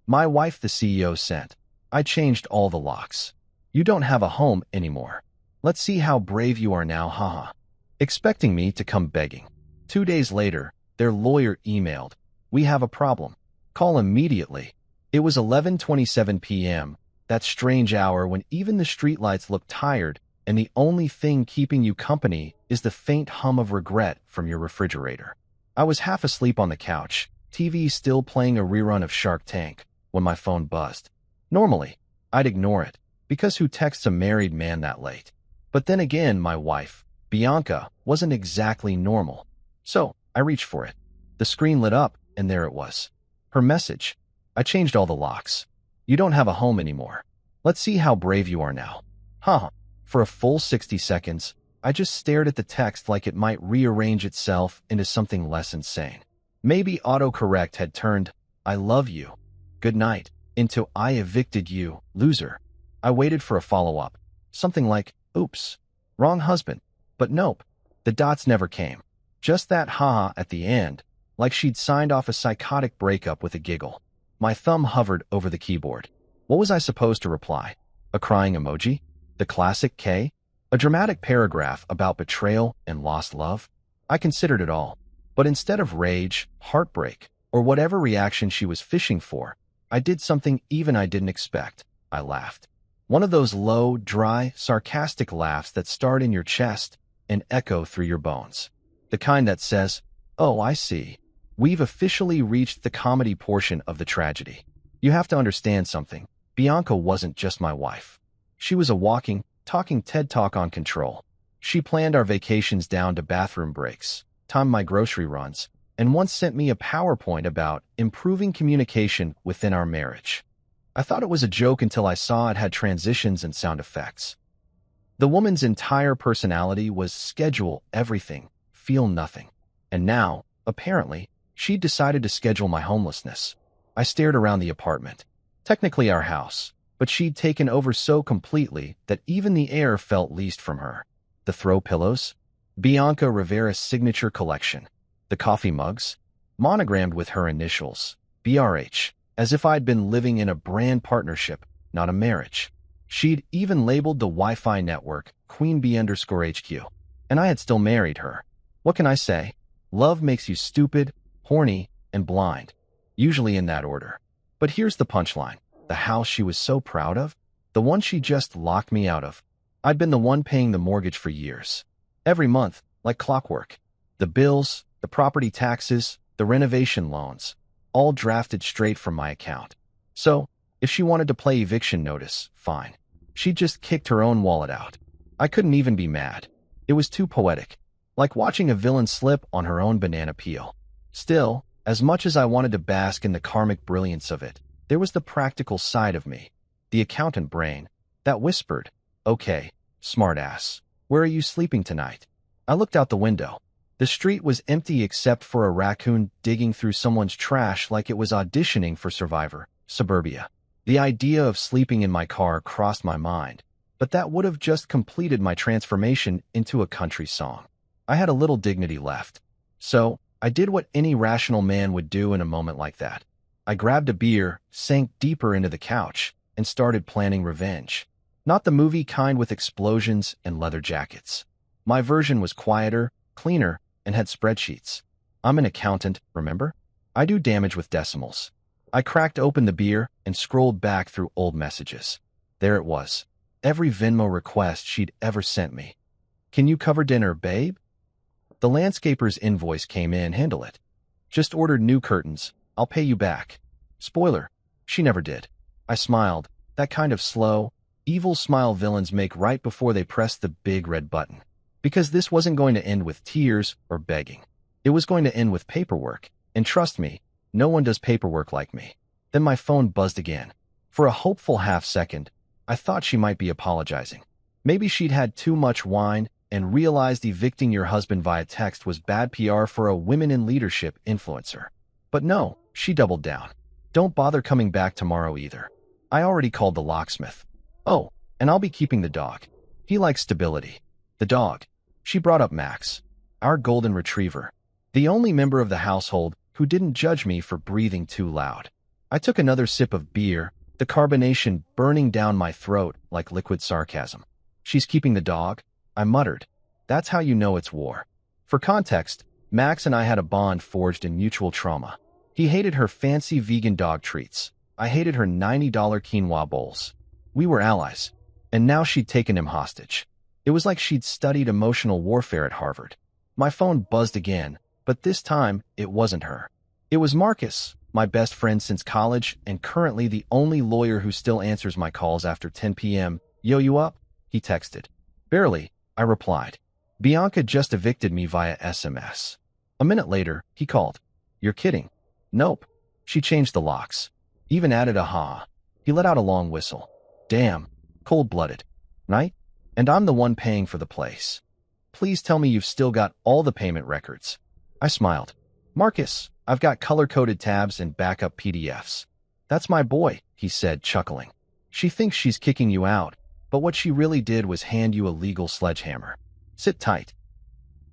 My wife, the CEO, sent. I changed all the locks. You don't have a home anymore. Let's see how brave you are now, haha. Expecting me to come begging. 2 days later, their lawyer emailed. We have a problem. Call immediately. It was 11:27 p.m., that strange hour when even the streetlights look tired and the only thing keeping you company is the faint hum of regret from your refrigerator. I was half asleep on the couch, TV still playing a rerun of Shark Tank, when my phone buzzed. Normally, I'd ignore it, because who texts a married man that late? But then again, my wife, Bianca, wasn't exactly normal. So, I reached for it. The screen lit up, and there it was. Her message. I changed all the locks. You don't have a home anymore. Let's see how brave you are now. Haha. For a full 60 seconds, I just stared at the text like it might rearrange itself into something less insane. Maybe autocorrect had turned, I love you, good night, into I evicted you, loser. I waited for a follow-up. Something like, oops, wrong husband. But nope, the dots never came. Just that haha at the end, like she'd signed off a psychotic breakup with a giggle. My thumb hovered over the keyboard. What was I supposed to reply? A crying emoji? The classic K? A dramatic paragraph about betrayal and lost love? I considered it all. But instead of rage, heartbreak, or whatever reaction she was fishing for, I did something even I didn't expect. I laughed. One of those low, dry, sarcastic laughs that start in your chest and echo through your bones. The kind that says, oh, I see. We've officially reached the comedy portion of the tragedy. You have to understand something. Bianca wasn't just my wife. She was a walking, talking TED Talk on control. She planned our vacations down to bathroom breaks, timed my grocery runs, and once sent me a PowerPoint about improving communication within our marriage. I thought it was a joke until I saw it had transitions and sound effects. The woman's entire personality was schedule everything, feel nothing. And now, apparently, she'd decided to schedule my homelessness. I stared around the apartment. Technically our house, but she'd taken over so completely that even the air felt leased from her. The throw pillows? Bianca Rivera's signature collection. The coffee mugs? Monogrammed with her initials, BRH, as if I'd been living in a brand partnership, not a marriage. She'd even labeled the Wi-Fi network Queen Bee_HQ, and I had still married her. What can I say? Love makes you stupid, horny, and blind, usually in that order. But here's the punchline. The house she was so proud of, the one she just locked me out of. I'd been the one paying the mortgage for years. Every month, like clockwork. The bills, the property taxes, the renovation loans, all drafted straight from my account. So, if she wanted to play eviction notice, fine. She just kicked her own wallet out. I couldn't even be mad. It was too poetic. Like watching a villain slip on her own banana peel. Still, as much as I wanted to bask in the karmic brilliance of it, there was the practical side of me, the accountant brain, that whispered, okay, smartass, where are you sleeping tonight? I looked out the window. The street was empty except for a raccoon digging through someone's trash like it was auditioning for Survivor, Suburbia. The idea of sleeping in my car crossed my mind, but that would have just completed my transformation into a country song. I had a little dignity left. So, I did what any rational man would do in a moment like that. I grabbed a beer, sank deeper into the couch, and started planning revenge. Not the movie kind with explosions and leather jackets. My version was quieter, cleaner, and had spreadsheets. I'm an accountant, remember? I do damage with decimals. I cracked open the beer and scrolled back through old messages. There it was. Every Venmo request she'd ever sent me. Can you cover dinner, babe? The landscaper's invoice came in, handle it. Just ordered new curtains. I'll pay you back. Spoiler, she never did. I smiled, that kind of slow, evil smile villains make right before they press the big red button. Because this wasn't going to end with tears or begging. It was going to end with paperwork, and trust me, no one does paperwork like me. Then my phone buzzed again. For a hopeful half-second, I thought she might be apologizing. Maybe she'd had too much wine and realized evicting your husband via text was bad PR for a women in leadership influencer. But no, she doubled down. Don't bother coming back tomorrow either. I already called the locksmith. Oh, and I'll be keeping the dog. He likes stability. The dog. She brought up Max, our golden retriever, the only member of the household who didn't judge me for breathing too loud. I took another sip of beer, the carbonation burning down my throat like liquid sarcasm. She's keeping the dog? I muttered. That's how you know it's war. For context, Max and I had a bond forged in mutual trauma. He hated her fancy vegan dog treats. I hated her $90 quinoa bowls. We were allies. And now she'd taken him hostage. It was like she'd studied emotional warfare at Harvard. My phone buzzed again, but this time it wasn't her. It was Marcus, my best friend since college and currently the only lawyer who still answers my calls after 10 p.m. Yo, you up? He texted. Barely, I replied. Bianca just evicted me via SMS. A minute later, he called. You're kidding. Nope. She changed the locks. Even added a ha. He let out a long whistle. Damn. Cold-blooded. Right? And I'm the one paying for the place. Please tell me you've still got all the payment records. I smiled. Marcus, I've got color-coded tabs and backup PDFs. That's my boy, he said, chuckling. She thinks she's kicking you out, but what she really did was hand you a legal sledgehammer. Sit tight.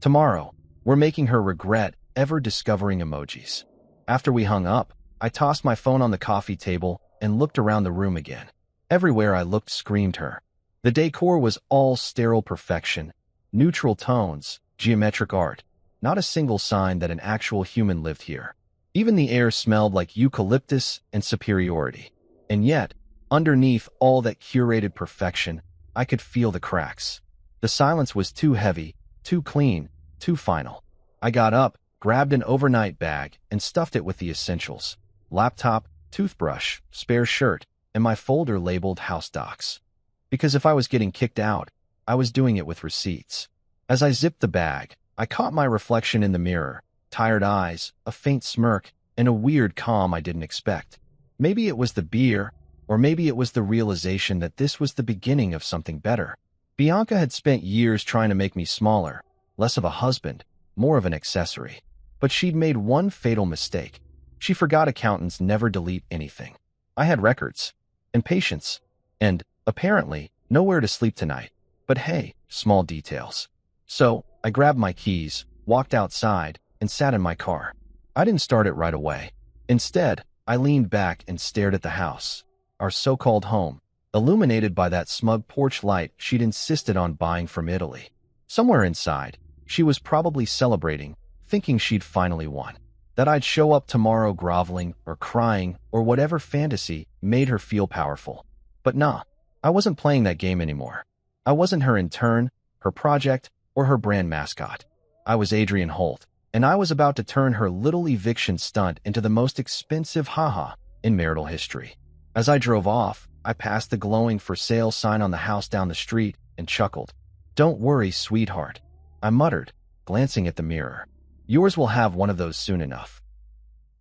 Tomorrow, we're making her regret ever discovering emojis. After we hung up, I tossed my phone on the coffee table and looked around the room again. Everywhere I looked screamed her. The decor was all sterile perfection, neutral tones, geometric art, not a single sign that an actual human lived here. Even the air smelled like eucalyptus and superiority. And yet, underneath all that curated perfection, I could feel the cracks. The silence was too heavy, too clean, too final. I got up, grabbed an overnight bag, and stuffed it with the essentials. Laptop, toothbrush, spare shirt, and my folder labeled House Docs. Because if I was getting kicked out, I was doing it with receipts. As I zipped the bag, I caught my reflection in the mirror, tired eyes, a faint smirk, and a weird calm I didn't expect. Maybe it was the beer, or maybe it was the realization that this was the beginning of something better. Bianca had spent years trying to make me smaller, less of a husband, more of an accessory. But she'd made one fatal mistake. She forgot accountants never delete anything. I had records, and patience, and, apparently, nowhere to sleep tonight. But hey, small details. So, I grabbed my keys, walked outside, and sat in my car. I didn't start it right away. Instead, I leaned back and stared at the house, our so-called home, illuminated by that smug porch light she'd insisted on buying from Italy. Somewhere inside, she was probably celebrating, thinking she'd finally won. That I'd show up tomorrow groveling or crying or whatever fantasy made her feel powerful. But nah, I wasn't playing that game anymore. I wasn't her intern, her project, or her brand mascot. I was Adrian Holt, and I was about to turn her little eviction stunt into the most expensive haha in marital history. As I drove off, I passed the glowing for sale sign on the house down the street and chuckled. Don't worry, sweetheart, I muttered, glancing at the mirror. Yours will have one of those soon enough.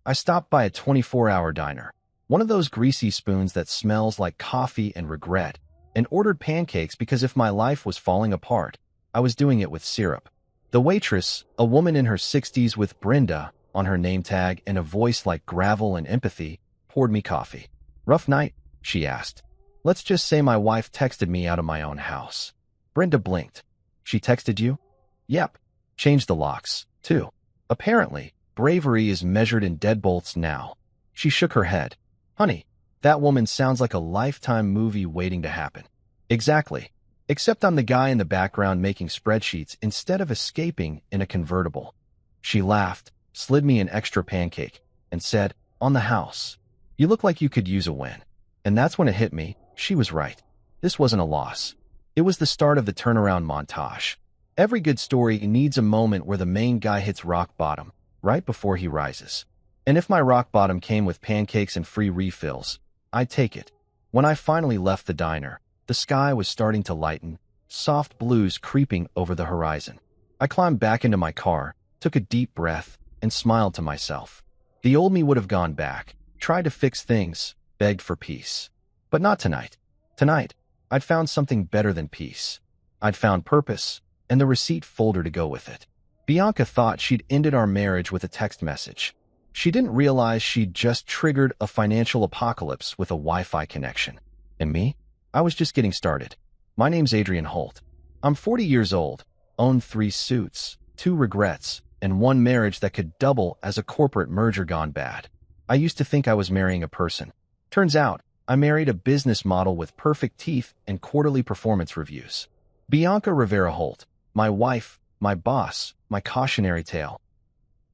I stopped by a 24-hour diner, one of those greasy spoons that smells like coffee and regret, and ordered pancakes because if my life was falling apart, I was doing it with syrup. The waitress, a woman in her 60s with Brenda on her name tag and a voice like gravel and empathy, poured me coffee. Rough night? She asked. Let's just say my wife texted me out of my own house. Brenda blinked. She texted you? Yep. Changed the locks, too. Apparently, bravery is measured in deadbolts now. She shook her head. Honey, that woman sounds like a Lifetime movie waiting to happen. Exactly. Except I'm the guy in the background making spreadsheets instead of escaping in a convertible. She laughed, slid me an extra pancake, and said, on the house. You look like you could use a win. And that's when it hit me, she was right. This wasn't a loss. It was the start of the turnaround montage. Every good story needs a moment where the main guy hits rock bottom, right before he rises. And if my rock bottom came with pancakes and free refills, I'd take it. When I finally left the diner, the sky was starting to lighten, soft blues creeping over the horizon. I climbed back into my car, took a deep breath, and smiled to myself. The old me would have gone back, tried to fix things, begged for peace. But not tonight. Tonight, I'd found something better than peace. I'd found purpose, and the receipt folder to go with it. Bianca thought she'd ended our marriage with a text message. She didn't realize she'd just triggered a financial apocalypse with a Wi-Fi connection. And me? I was just getting started. My name's Adrian Holt. I'm 40 years old, own 3 suits, 2 regrets, and 1 marriage that could double as a corporate merger gone bad. I used to think I was marrying a person. Turns out, I married a business model with perfect teeth and quarterly performance reviews. Bianca Rivera Holt, my wife, my boss, my cautionary tale,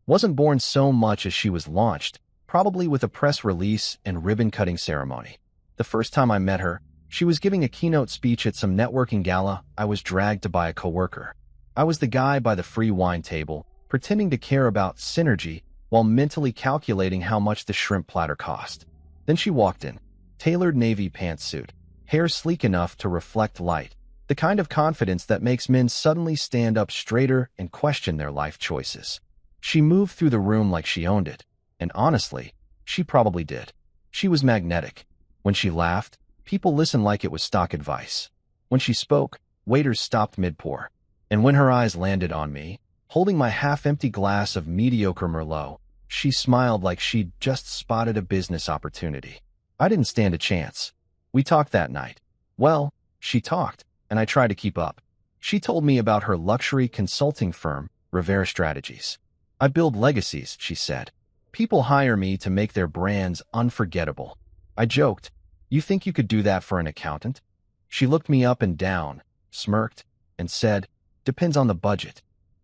wasn't born so much as she was launched, probably with a press release and ribbon-cutting ceremony. The first time I met her, she was giving a keynote speech at some networking gala I was dragged to by a coworker. I was the guy by the free wine table, pretending to care about synergy while mentally calculating how much the shrimp platter cost. Then she walked in, tailored navy pantsuit, hair sleek enough to reflect light, the kind of confidence that makes men suddenly stand up straighter and question their life choices. She moved through the room like she owned it, and honestly, she probably did. She was magnetic. When she laughed, people listened like it was stock advice. When she spoke, waiters stopped mid-pour. And when her eyes landed on me, holding my half-empty glass of mediocre Merlot, she smiled like she'd just spotted a business opportunity. I didn't stand a chance. We talked that night. Well, she talked, and I tried to keep up. She told me about her luxury consulting firm, Rivera Strategies. I build legacies, she said. People hire me to make their brands unforgettable. I joked, you think you could do that for an accountant? She looked me up and down, smirked, and said, depends on the budget.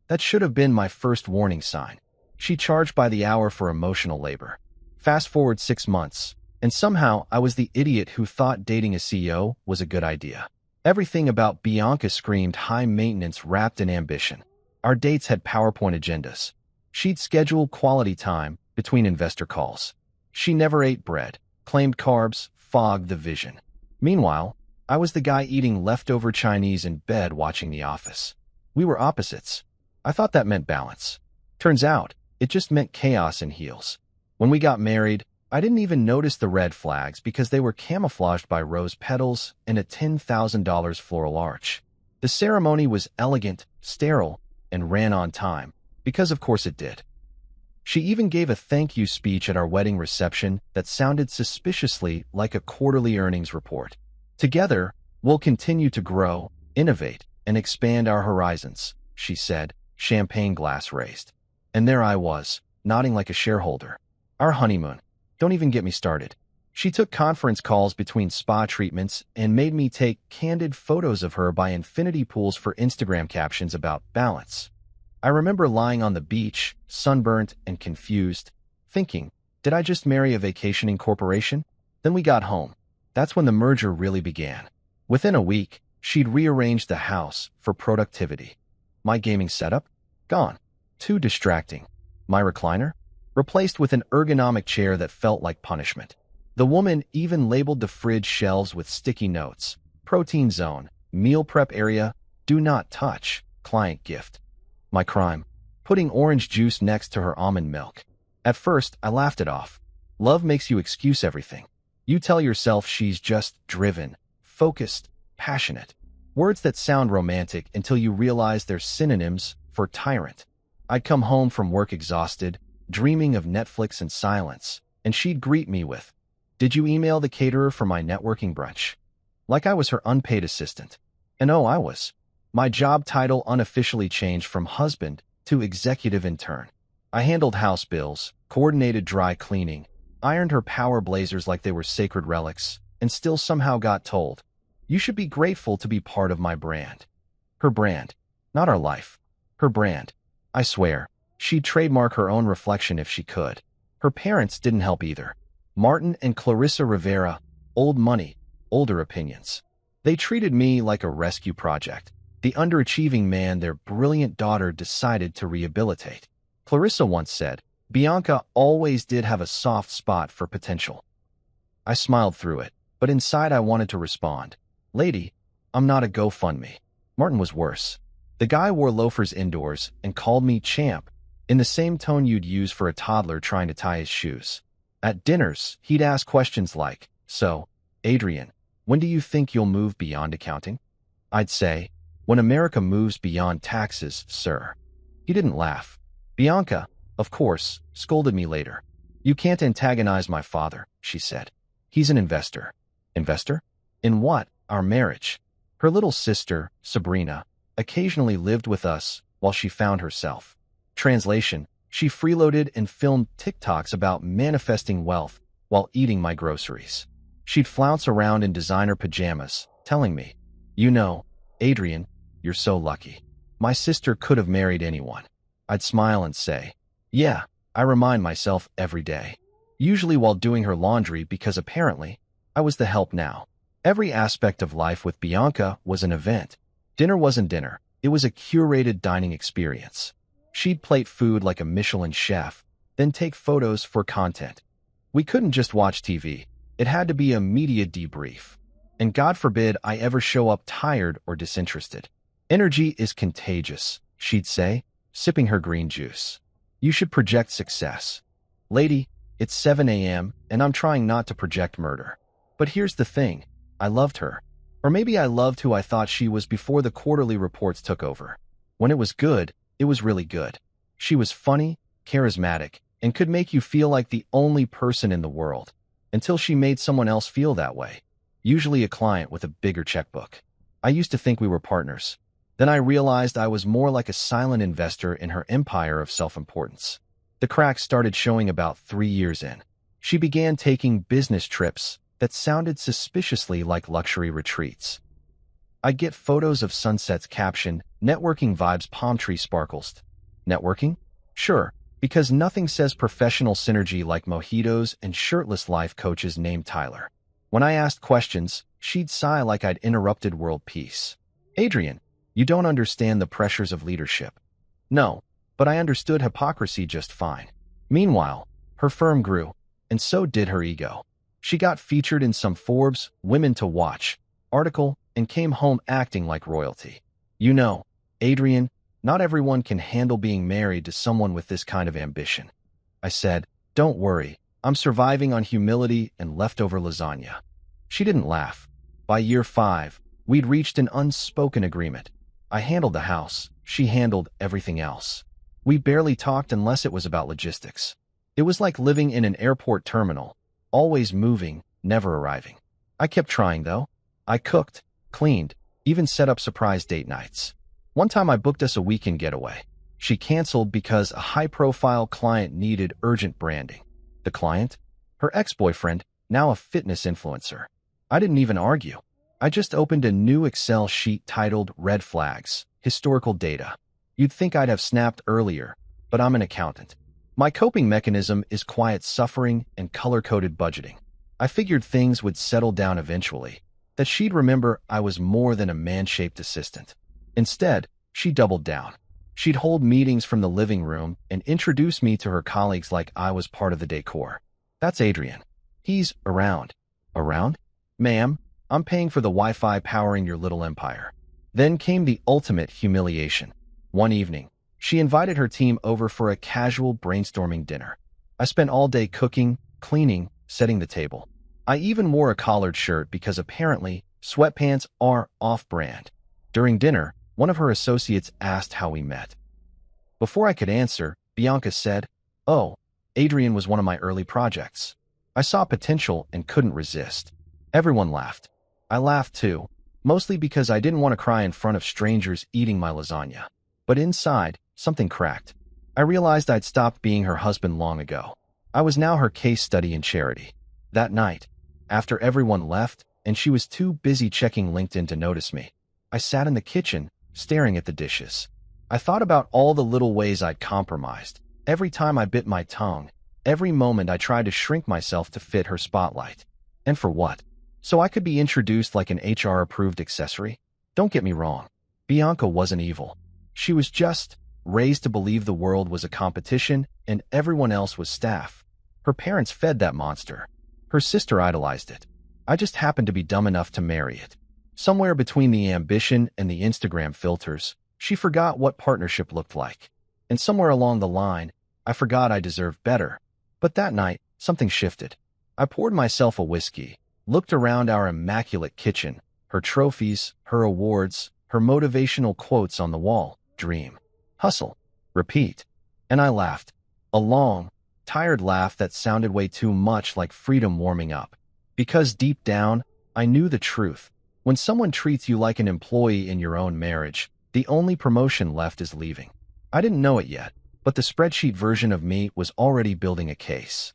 That should have been my first warning sign. She charged by the hour for emotional labor. Fast forward 6 months, and somehow I was the idiot who thought dating a CEO was a good idea. Everything about Bianca screamed high maintenance wrapped in ambition. Our dates had PowerPoint agendas. She'd schedule quality time between investor calls. She never ate bread, claimed carbs, fogged the vision. Meanwhile, I was the guy eating leftover Chinese in bed watching The Office. We were opposites. I thought that meant balance. Turns out, it just meant chaos in heels. When we got married, I didn't even notice the red flags because they were camouflaged by rose petals and a $10,000 floral arch. The ceremony was elegant, sterile, and ran on time, because of course it did. She even gave a thank you speech at our wedding reception that sounded suspiciously like a quarterly earnings report. Together, we'll continue to grow, innovate, and expand our horizons, she said, champagne glass raised. And there I was, nodding like a shareholder. Our honeymoon. Don't even get me started. She took conference calls between spa treatments and made me take candid photos of her by infinity pools for Instagram captions about balance. I remember lying on the beach, sunburnt and confused, thinking, did I just marry a vacationing corporation? Then we got home. That's when the merger really began. Within a week, she'd rearranged the house for productivity. My gaming setup? Gone. Too distracting. My recliner? Replaced with an ergonomic chair that felt like punishment. The woman even labeled the fridge shelves with sticky notes. Protein zone, meal prep area, do not touch, client gift. My crime? Putting orange juice next to her almond milk. At first, I laughed it off. Love makes you excuse everything. You tell yourself she's just driven, focused, passionate. Words that sound romantic until you realize they're synonyms for tyrant. I'd come home from work exhausted, dreaming of Netflix and silence, and she'd greet me with, did you email the caterer for my networking brunch? Like I was her unpaid assistant. And oh, I was. My job title unofficially changed from husband to executive intern. I handled house bills, coordinated dry cleaning, ironed her power blazers like they were sacred relics, and still somehow got told, you should be grateful to be part of my brand. Her brand. Not our life. Her brand. I swear, she'd trademark her own reflection if she could. Her parents didn't help either. Martin and Clarissa Rivera, old money, older opinions. They treated me like a rescue project, the underachieving man their brilliant daughter decided to rehabilitate. Clarissa once said, Bianca always did have a soft spot for potential. I smiled through it, but inside I wanted to respond. Lady, I'm not a GoFundMe. Martin was worse. The guy wore loafers indoors and called me champ, in the same tone you'd use for a toddler trying to tie his shoes. At dinners, he'd ask questions like, so, Adrian, when do you think you'll move beyond accounting? I'd say, when America moves beyond taxes, sir. He didn't laugh. Bianca, of course, scolded me later. You can't antagonize my father, she said. He's an investor. Investor? In what? Our marriage. Her little sister, Sabrina, occasionally lived with us while she found herself. Translation, She freeloaded and filmed TikToks about manifesting wealth while eating my groceries. She'd flounce around in designer pajamas, telling me, "You know, Adrian, you're so lucky. My sister could have married anyone." I'd smile and say, "Yeah, I remind myself every day." Usually while doing her laundry because apparently I was the help now. Every aspect of life with Bianca was an event. Dinner wasn't dinner. It was a curated dining experience. She'd plate food like a Michelin chef, then take photos for content. We couldn't just watch TV. It had to be a media debrief. And God forbid I ever show up tired or disinterested. "Energy is contagious," she'd say, sipping her green juice. "You should project success." "Lady, it's 7 a.m. and I'm trying not to project murder." But here's the thing. I loved her. Or maybe I loved who I thought she was before the quarterly reports took over. When it was good, it was really good. She was funny, charismatic, and could make you feel like the only person in the world. Until she made someone else feel that way. Usually a client with a bigger checkbook. I used to think we were partners. Then I realized I was more like a silent investor in her empire of self-importance. The cracks started showing about 3 years in. She began taking business trips that sounded suspiciously like luxury retreats. I'd get photos of sunsets captioned, "Networking vibes, palm tree sparkles." Networking? Sure, because nothing says professional synergy like mojitos and shirtless life coaches named Tyler. When I asked questions, she'd sigh like I'd interrupted world peace. "Adrian, you don't understand the pressures of leadership." No, but I understood hypocrisy just fine. Meanwhile, her firm grew, and so did her ego. She got featured in some Forbes Women to Watch article and came home acting like royalty. "You know, Adrian, not everyone can handle being married to someone with this kind of ambition." I said, "Don't worry, I'm surviving on humility and leftover lasagna." She didn't laugh. By year 5, we'd reached an unspoken agreement. I handled the house. She handled everything else. We barely talked unless it was about logistics. It was like living in an airport terminal, always moving, never arriving. I kept trying, though. I cooked, cleaned, even set up surprise date nights. One time I booked us a weekend getaway. She canceled because a high-profile client needed urgent branding. The client? Her ex-boyfriend, now a fitness influencer. I didn't even argue. I just opened a new Excel sheet titled Red Flags, Historical Data. You'd think I'd have snapped earlier, but I'm an accountant. My coping mechanism is quiet suffering and color-coded budgeting. I figured things would settle down eventually, that she'd remember I was more than a man-shaped assistant. Instead, she doubled down. She'd hold meetings from the living room and introduce me to her colleagues like I was part of the decor. "That's Adrian. He's around." "Around? Ma'am, I'm paying for the Wi-Fi powering your little empire." Then came the ultimate humiliation. One evening, she invited her team over for a casual brainstorming dinner. I spent all day cooking, cleaning, setting the table. I even wore a collared shirt because apparently sweatpants are off-brand. During dinner, one of her associates asked how we met. Before I could answer, Bianca said, "Oh, Adrian was one of my early projects." I saw potential and couldn't resist. Everyone laughed. I laughed too, mostly because I didn't want to cry in front of strangers eating my lasagna. But inside, something cracked. I realized I'd stopped being her husband long ago. I was now her case study in charity. That night, after everyone left and she was too busy checking LinkedIn to notice me, I sat in the kitchen, staring at the dishes. I thought about all the little ways I'd compromised. Every time I bit my tongue, every moment I tried to shrink myself to fit her spotlight. And for what? So I could be introduced like an HR-approved accessory? Don't get me wrong. Bianca wasn't evil. She was just raised to believe the world was a competition and everyone else was staff. Her parents fed that monster. Her sister idolized it. I just happened to be dumb enough to marry it. Somewhere between the ambition and the Instagram filters, she forgot what partnership looked like. And somewhere along the line, I forgot I deserved better. But that night, something shifted. I poured myself a whiskey, looked around our immaculate kitchen, her trophies, her awards, her motivational quotes on the wall. Dream. Hustle. Repeat. And I laughed. A long, tired laugh that sounded way too much like freedom warming up. Because deep down, I knew the truth. When someone treats you like an employee in your own marriage, the only promotion left is leaving. I didn't know it yet, but the spreadsheet version of me was already building a case.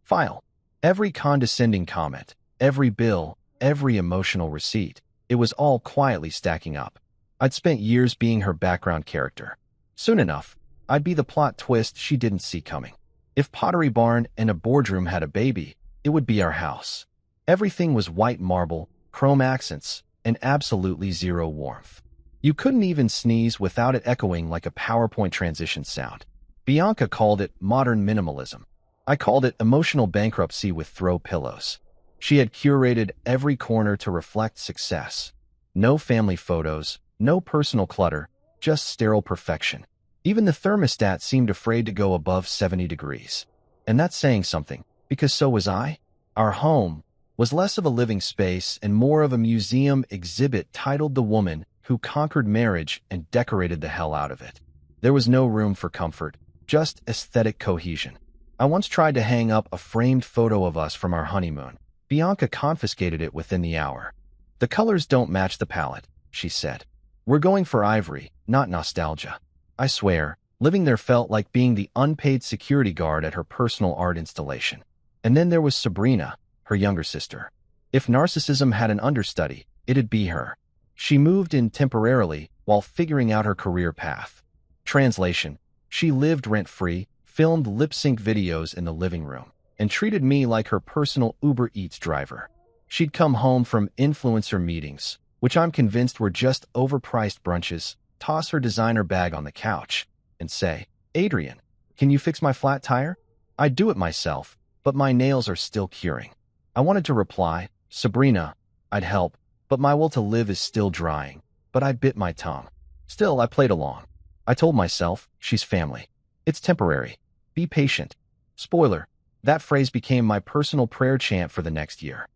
File. Every condescending comment, every bill, every emotional receipt, it was all quietly stacking up. I'd spent years being her background character. Soon enough, I'd be the plot twist she didn't see coming. If Pottery Barn and a boardroom had a baby, it would be our house. Everything was white marble, chrome accents, and absolutely zero warmth. You couldn't even sneeze without it echoing like a PowerPoint transition sound. Bianca called it modern minimalism. I called it emotional bankruptcy with throw pillows. She had curated every corner to reflect success. No family photos, no personal clutter, just sterile perfection. Even the thermostat seemed afraid to go above 70 degrees. And that's saying something, because so was I. Our home was less of a living space and more of a museum exhibit titled The Woman Who Conquered Marriage and Decorated the Hell Out of It. There was no room for comfort, just aesthetic cohesion. I once tried to hang up a framed photo of us from our honeymoon. Bianca confiscated it within the hour. "The colors don't match the palette," she said. "We're going for ivory, not nostalgia." I swear, living there felt like being the unpaid security guard at her personal art installation. And then there was Sabrina, her younger sister. If narcissism had an understudy, it'd be her. She moved in temporarily while figuring out her career path. Translation: she lived rent-free, filmed lip-sync videos in the living room, and treated me like her personal Uber Eats driver. She'd come home from influencer meetings, which I'm convinced were just overpriced brunches, toss her designer bag on the couch, and say, "Adrian, can you fix my flat tire?" I'd do it myself, but my nails are still curing. I wanted to reply, "Sabrina, I'd help, but my will to live is still drying," but I bit my tongue. Still, I played along. I told myself, she's family. It's temporary. Be patient. Spoiler, that phrase became my personal prayer chant for the next year.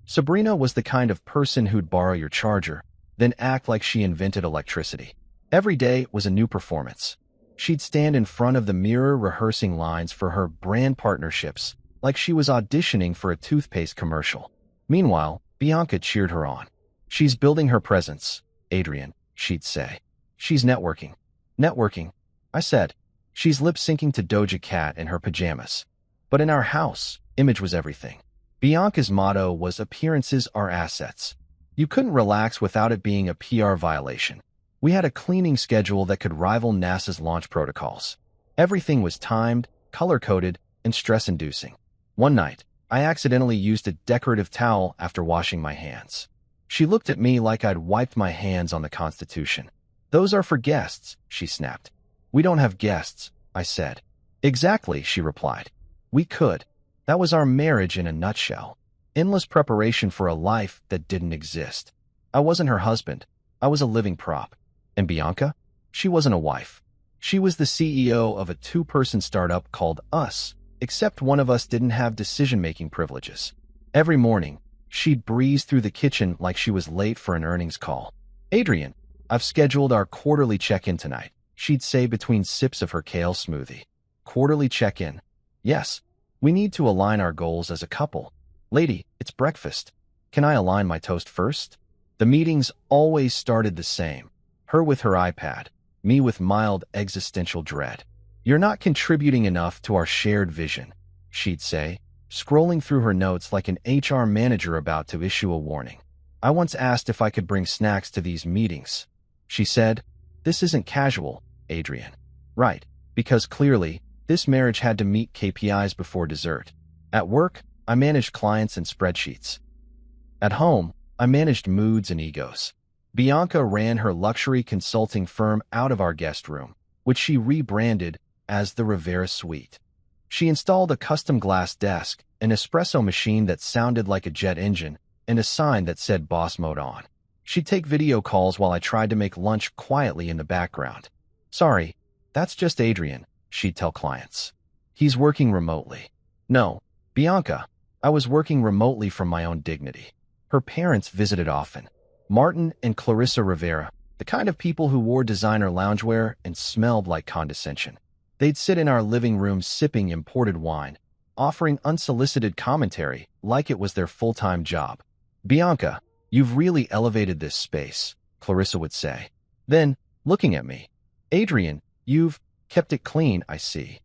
Sabrina was the kind of person who'd borrow your charger, then act like she invented electricity. Every day was a new performance. She'd stand in front of the mirror rehearsing lines for her brand partnerships, like she was auditioning for a toothpaste commercial. Meanwhile, Bianca cheered her on. "She's building her presence, Adrian," she'd say. "She's networking." "Networking," I said. "She's lip-syncing to Doja Cat in her pajamas." But in our house, image was everything. Bianca's motto was "Appearances are assets." You couldn't relax without it being a PR violation. We had a cleaning schedule that could rival NASA's launch protocols. Everything was timed, color-coded, and stress-inducing. One night, I accidentally used a decorative towel after washing my hands. She looked at me like I'd wiped my hands on the Constitution. "Those are for guests," she snapped. "We don't have guests," I said. "Exactly," she replied. "We could. That was our marriage in a nutshell. Endless preparation for a life that didn't exist. I wasn't her husband. I was a living prop. And Bianca? She wasn't a wife. She was the CEO of a two-person startup called Us, except one of us didn't have decision-making privileges. Every morning, she'd breeze through the kitchen like she was late for an earnings call. "Adrian, I've scheduled our quarterly check-in tonight," she'd say between sips of her kale smoothie. "Quarterly check-in. Yes, we need to align our goals as a couple. Lady, it's breakfast. Can I align my toast first?" The meetings always started the same. Her with her iPad, me with mild existential dread. "You're not contributing enough to our shared vision," she'd say, scrolling through her notes like an HR manager about to issue a warning. I once asked if I could bring snacks to these meetings. She said, "This isn't casual, Adrian." Right, because clearly, this marriage had to meet KPIs before dessert. At work, I managed clients and spreadsheets. At home, I managed moods and egos. Bianca ran her luxury consulting firm out of our guest room, which she rebranded as the Rivera Suite. She installed a custom glass desk, an espresso machine that sounded like a jet engine, and a sign that said boss mode on. She'd take video calls while I tried to make lunch quietly in the background. "Sorry, that's just Adrian," she'd tell clients. "He's working remotely." No, Bianca, I was working remotely from my own dignity. Her parents visited often. Martin and Clarissa Rivera, the kind of people who wore designer loungewear and smelled like condescension. They'd sit in our living room sipping imported wine, offering unsolicited commentary like it was their full-time job. "Bianca, you've really elevated this space," Clarissa would say. Then, looking at me, "Adrian, you've Kept it clean, I see.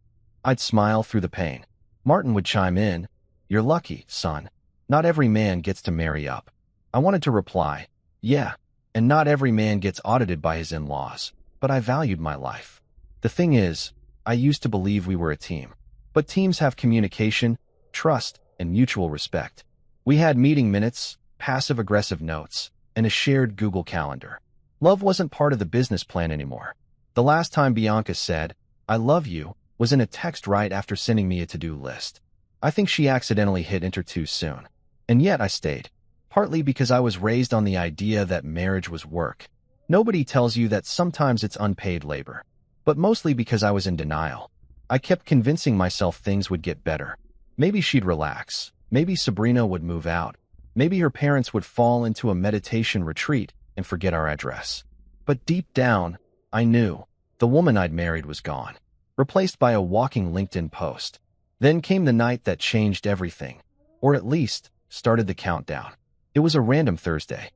I'd smile through the pain. Martin would chime in, "You're lucky, son. Not every man gets to marry up." I wanted to reply, "Yeah, and not every man gets audited by his in-laws," but I valued my life. The thing is, I used to believe we were a team. But teams have communication, trust, and mutual respect. We had meeting minutes, passive-aggressive notes, and a shared Google Calendar. Love wasn't part of the business plan anymore. The last time Bianca said, "I love you," was in a text right after sending me a to-do list. I think she accidentally hit enter too soon. And yet I stayed. Partly because I was raised on the idea that marriage was work. Nobody tells you that sometimes it's unpaid labor. But mostly because I was in denial. I kept convincing myself things would get better. Maybe she'd relax. Maybe Sabrina would move out. Maybe her parents would fall into a meditation retreat and forget our address. But deep down, I knew the woman I'd married was gone, replaced by a walking LinkedIn post. Then came the night that changed everything, or at least started the countdown. It was a random Thursday.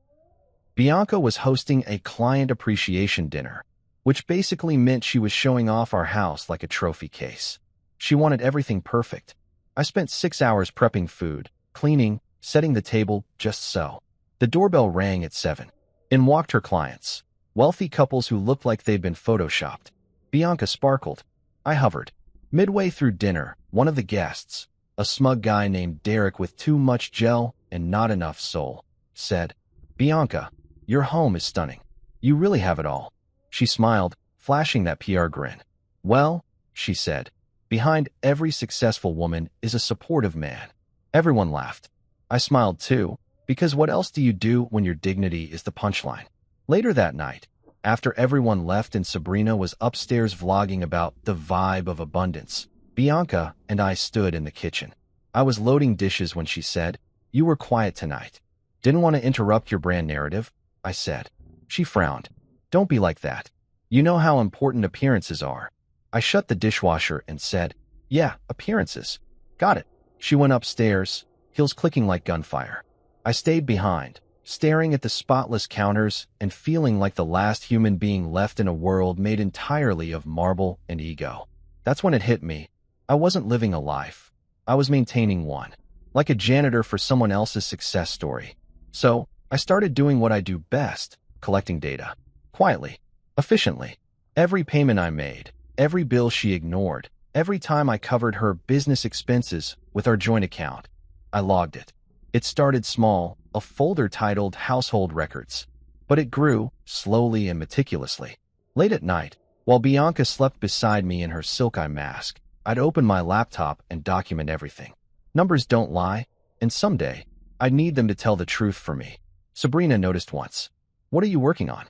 Bianca was hosting a client appreciation dinner, which basically meant she was showing off our house like a trophy case. She wanted everything perfect. I spent 6 hours prepping food, cleaning, setting the table, just so. The doorbell rang at 7. In walked her clients, wealthy couples who looked like they'd been photoshopped. Bianca sparkled. I hovered. Midway through dinner, one of the guests, a smug guy named Derek with too much gel and not enough soul, said, "Bianca, your home is stunning. You really have it all." She smiled, flashing that PR grin. "Well," she said, "behind every successful woman is a supportive man." Everyone laughed. I smiled too, because what else do you do when your dignity is the punchline? Later that night, after everyone left and Sabrina was upstairs vlogging about the vibe of abundance, Bianca and I stood in the kitchen. I was loading dishes when she said, "You were quiet tonight." "Didn't want to interrupt your brand narrative," I said. She frowned. "Don't be like that. You know how important appearances are." I shut the dishwasher and said, "Yeah, appearances. Got it." She went upstairs, heels clicking like gunfire. I stayed behind, staring at the spotless counters and feeling like the last human being left in a world made entirely of marble and ego. That's when it hit me. I wasn't living a life. I was maintaining one, like a janitor for someone else's success story. So, I started doing what I do best, collecting data. Quietly, efficiently. Every payment I made, every bill she ignored, every time I covered her business expenses with our joint account, I logged it. It started small, a folder titled Household Records. But it grew, slowly and meticulously. Late at night, while Bianca slept beside me in her silk eye mask, I'd open my laptop and document everything. Numbers don't lie, and someday, I'd need them to tell the truth for me. Sabrina noticed once. "What are you working on?"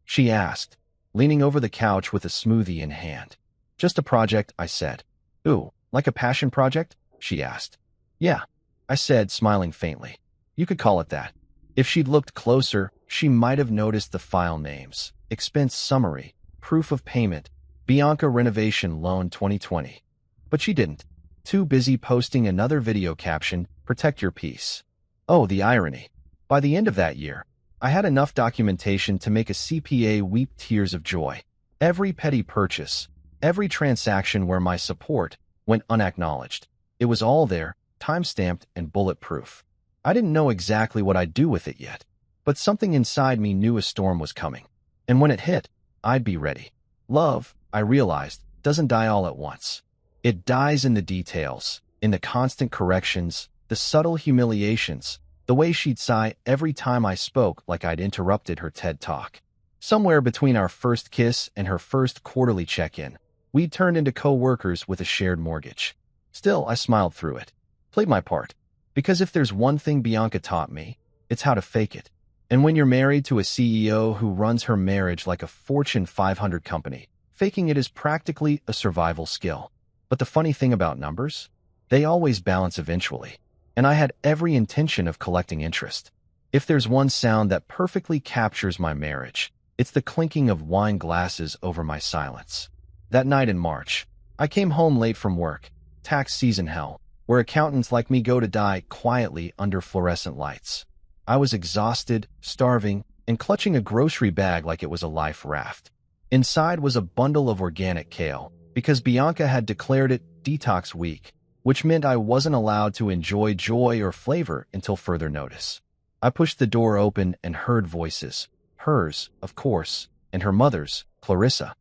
she asked, leaning over the couch with a smoothie in hand. "Just a project," I said. "Ooh, like a passion project?" she asked. "Yeah," I said, smiling faintly. "You could call it that." If she'd looked closer, she might have noticed the file names, expense summary, proof of payment, Bianca Renovation Loan 2020. But she didn't. Too busy posting another video caption, "Protect your peace." Oh, the irony. By the end of that year, I had enough documentation to make a CPA weep tears of joy. Every petty purchase, every transaction where my support went unacknowledged. It was all there, time-stamped and bulletproof. I didn't know exactly what I'd do with it yet, but something inside me knew a storm was coming. And when it hit, I'd be ready. Love, I realized, doesn't die all at once. It dies in the details, in the constant corrections, the subtle humiliations, the way she'd sigh every time I spoke like I'd interrupted her TED Talk. Somewhere between our first kiss and her first quarterly check-in, we'd turned into co-workers with a shared mortgage. Still, I smiled through it, played my part. Because if there's one thing Bianca taught me, it's how to fake it. And when you're married to a CEO who runs her marriage like a Fortune 500 company, faking it is practically a survival skill. But the funny thing about numbers? They always balance eventually. And I had every intention of collecting interest. If there's one sound that perfectly captures my marriage, it's the clinking of wine glasses over my silence. That night in March, I came home late from work, tax season hell, where accountants like me go to die quietly under fluorescent lights. I was exhausted, starving, and clutching a grocery bag like it was a life raft. Inside was a bundle of organic kale, because Bianca had declared it detox week, which meant I wasn't allowed to enjoy joy or flavor until further notice. I pushed the door open and heard voices. Hers, of course, and her mother's, Clarissa.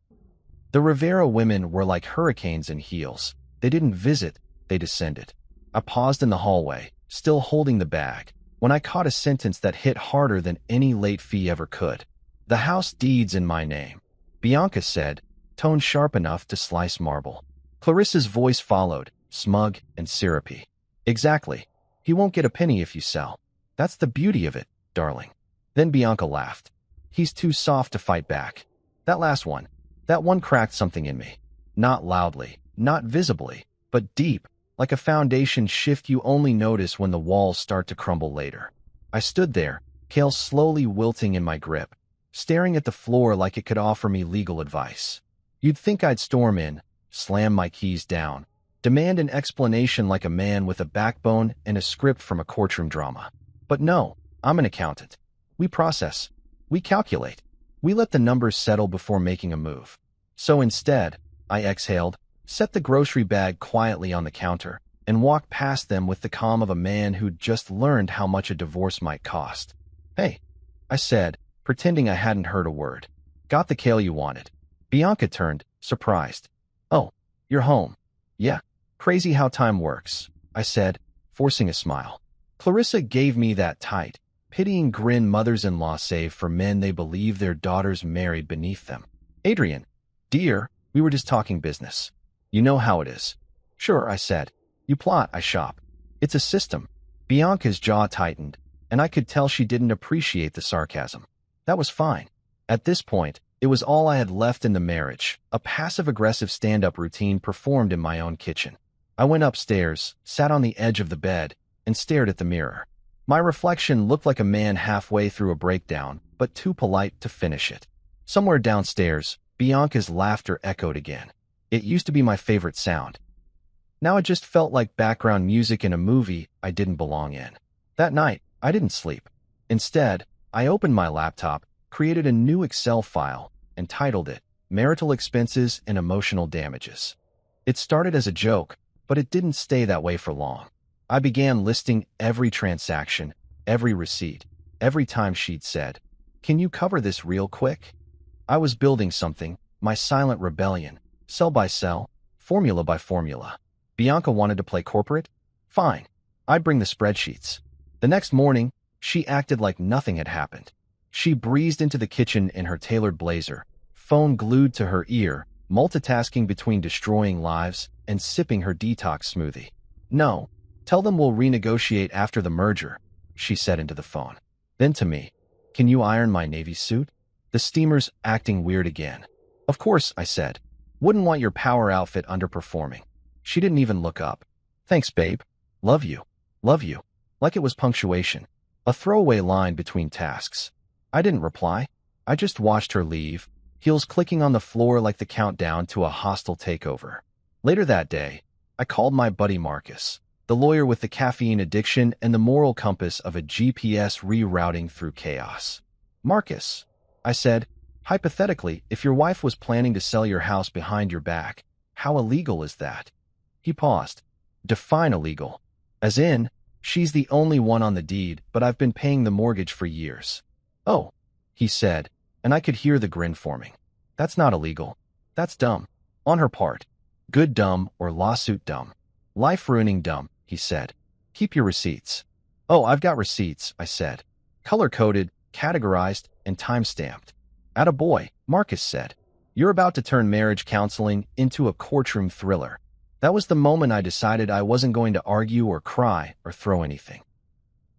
The Rivera women were like hurricanes in heels. They didn't visit, they descended. I paused in the hallway, still holding the bag, when I caught a sentence that hit harder than any late fee ever could. "The house deed's in my name," Bianca said, tone sharp enough to slice marble. Clarissa's voice followed, smug and syrupy. "Exactly. He won't get a penny if you sell. That's the beauty of it, darling." Then Bianca laughed. "He's too soft to fight back. That one cracked something in me. Not loudly, not visibly, but deep, like a foundation shift you only notice when the walls start to crumble later." I stood there, kale slowly wilting in my grip, staring at the floor like it could offer me legal advice. You'd think I'd storm in, slam my keys down, demand an explanation like a man with a backbone and a script from a courtroom drama. But no, I'm an accountant. We process. We calculate. We let the numbers settle before making a move. So instead, I exhaled, set the grocery bag quietly on the counter, and walked past them with the calm of a man who'd just learned how much a divorce might cost. "Hey," I said, pretending I hadn't heard a word. "Got the kale you wanted." Bianca turned, surprised. "Oh, you're home." "Yeah. Crazy how time works," I said, forcing a smile. Clarissa gave me that tight, pitying grin mothers-in-law save for men they believe their daughters married beneath them. "Adrian, dear, we were just talking business. You know how it is." "Sure," I said. "You plot, I shop. It's a system." Bianca's jaw tightened, and I could tell she didn't appreciate the sarcasm. That was fine. At this point, it was all I had left in the marriage, a passive-aggressive stand-up routine performed in my own kitchen. I went upstairs, sat on the edge of the bed, and stared at the mirror. My reflection looked like a man halfway through a breakdown, but too polite to finish it. Somewhere downstairs, Bianca's laughter echoed again. It used to be my favorite sound. Now it just felt like background music in a movie I didn't belong in. That night, I didn't sleep. Instead, I opened my laptop, created a new Excel file, and titled it Marital Expenses and Emotional Damages. It started as a joke, but it didn't stay that way for long. I began listing every transaction, every receipt, every time she'd said, "Can you cover this real quick?" I was building something, my silent rebellion, cell by cell, formula by formula. Bianca wanted to play corporate? Fine. I'd bring the spreadsheets. The next morning, she acted like nothing had happened. She breezed into the kitchen in her tailored blazer, phone glued to her ear, multitasking between destroying lives and sipping her detox smoothie. "No, tell them we'll renegotiate after the merger," she said into the phone. Then to me, "Can you iron my navy suit? The steamer's acting weird again." "Of course," I said. "Wouldn't want your power outfit underperforming." She didn't even look up. "Thanks, babe. Love you. Love you." Like it was punctuation, a throwaway line between tasks. I didn't reply. I just watched her leave, heels clicking on the floor like the countdown to a hostile takeover. Later that day, I called my buddy Marcus, the lawyer with the caffeine addiction and the moral compass of a GPS rerouting through chaos. "Marcus," I said, "hypothetically, if your wife was planning to sell your house behind your back, how illegal is that?" He paused. "Define illegal." "As in, she's the only one on the deed, but I've been paying the mortgage for years." "Oh," he said, and I could hear the grin forming. "That's not illegal. That's dumb. On her part. Good dumb or lawsuit dumb. Life-ruining dumb," he said. "Keep your receipts." "Oh, I've got receipts," I said. "Color-coded, categorized, and time-stamped." "Attaboy," Marcus said. "You're about to turn marriage counseling into a courtroom thriller." That was the moment I decided I wasn't going to argue or cry or throw anything.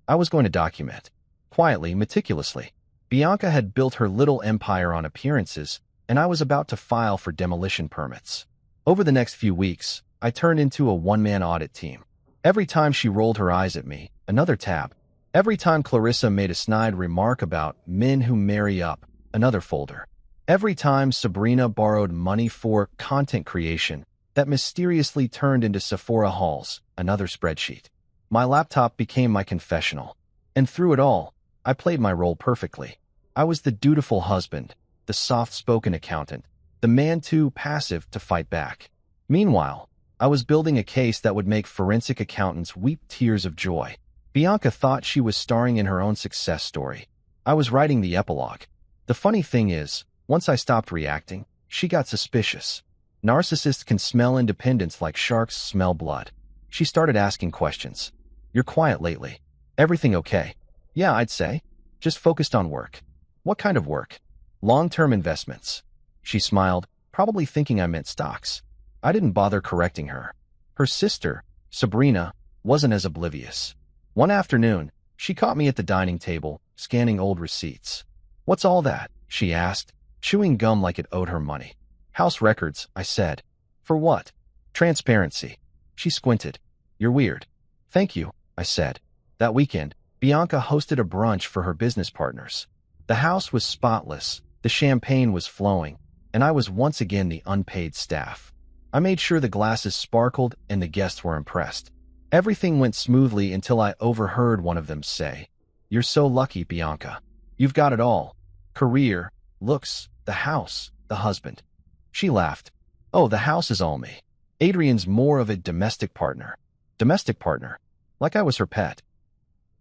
I was going to document. Quietly, meticulously. Bianca had built her little empire on appearances, and I was about to file for demolition permits. Over the next few weeks, I turned into a one-man audit team. Every time she rolled her eyes at me, another tab. Every time Clarissa made a snide remark about men who marry up, another folder. Every time Sabrina borrowed money for content creation, that mysteriously turned into Sephora hauls, another spreadsheet. My laptop became my confessional. And through it all, I played my role perfectly. I was the dutiful husband, the soft-spoken accountant, the man too passive to fight back. Meanwhile, I was building a case that would make forensic accountants weep tears of joy. Bianca thought she was starring in her own success story. I was writing the epilogue. The funny thing is, once I stopped reacting, she got suspicious. Narcissists can smell independence like sharks smell blood. She started asking questions. "You're quiet lately. Everything okay?" "Yeah, I'd say. Just focused on work." "What kind of work?" "Long-term investments." She smiled, probably thinking I meant stocks. I didn't bother correcting her. Her sister, Sabrina, wasn't as oblivious. One afternoon, she caught me at the dining table, scanning old receipts. "What's all that?" she asked, chewing gum like it owed her money. "House records," I said. "For what?" "Transparency." She squinted. "You're weird." "Thank you," I said. That weekend, Bianca hosted a brunch for her business partners. The house was spotless, the champagne was flowing, and I was once again the unpaid staff. I made sure the glasses sparkled and the guests were impressed. Everything went smoothly until I overheard one of them say, "You're so lucky, Bianca. You've got it all. Career, looks, the house, the husband." She laughed. "Oh, the house is all me. Adrian's more of a domestic partner." Domestic partner? Like I was her pet.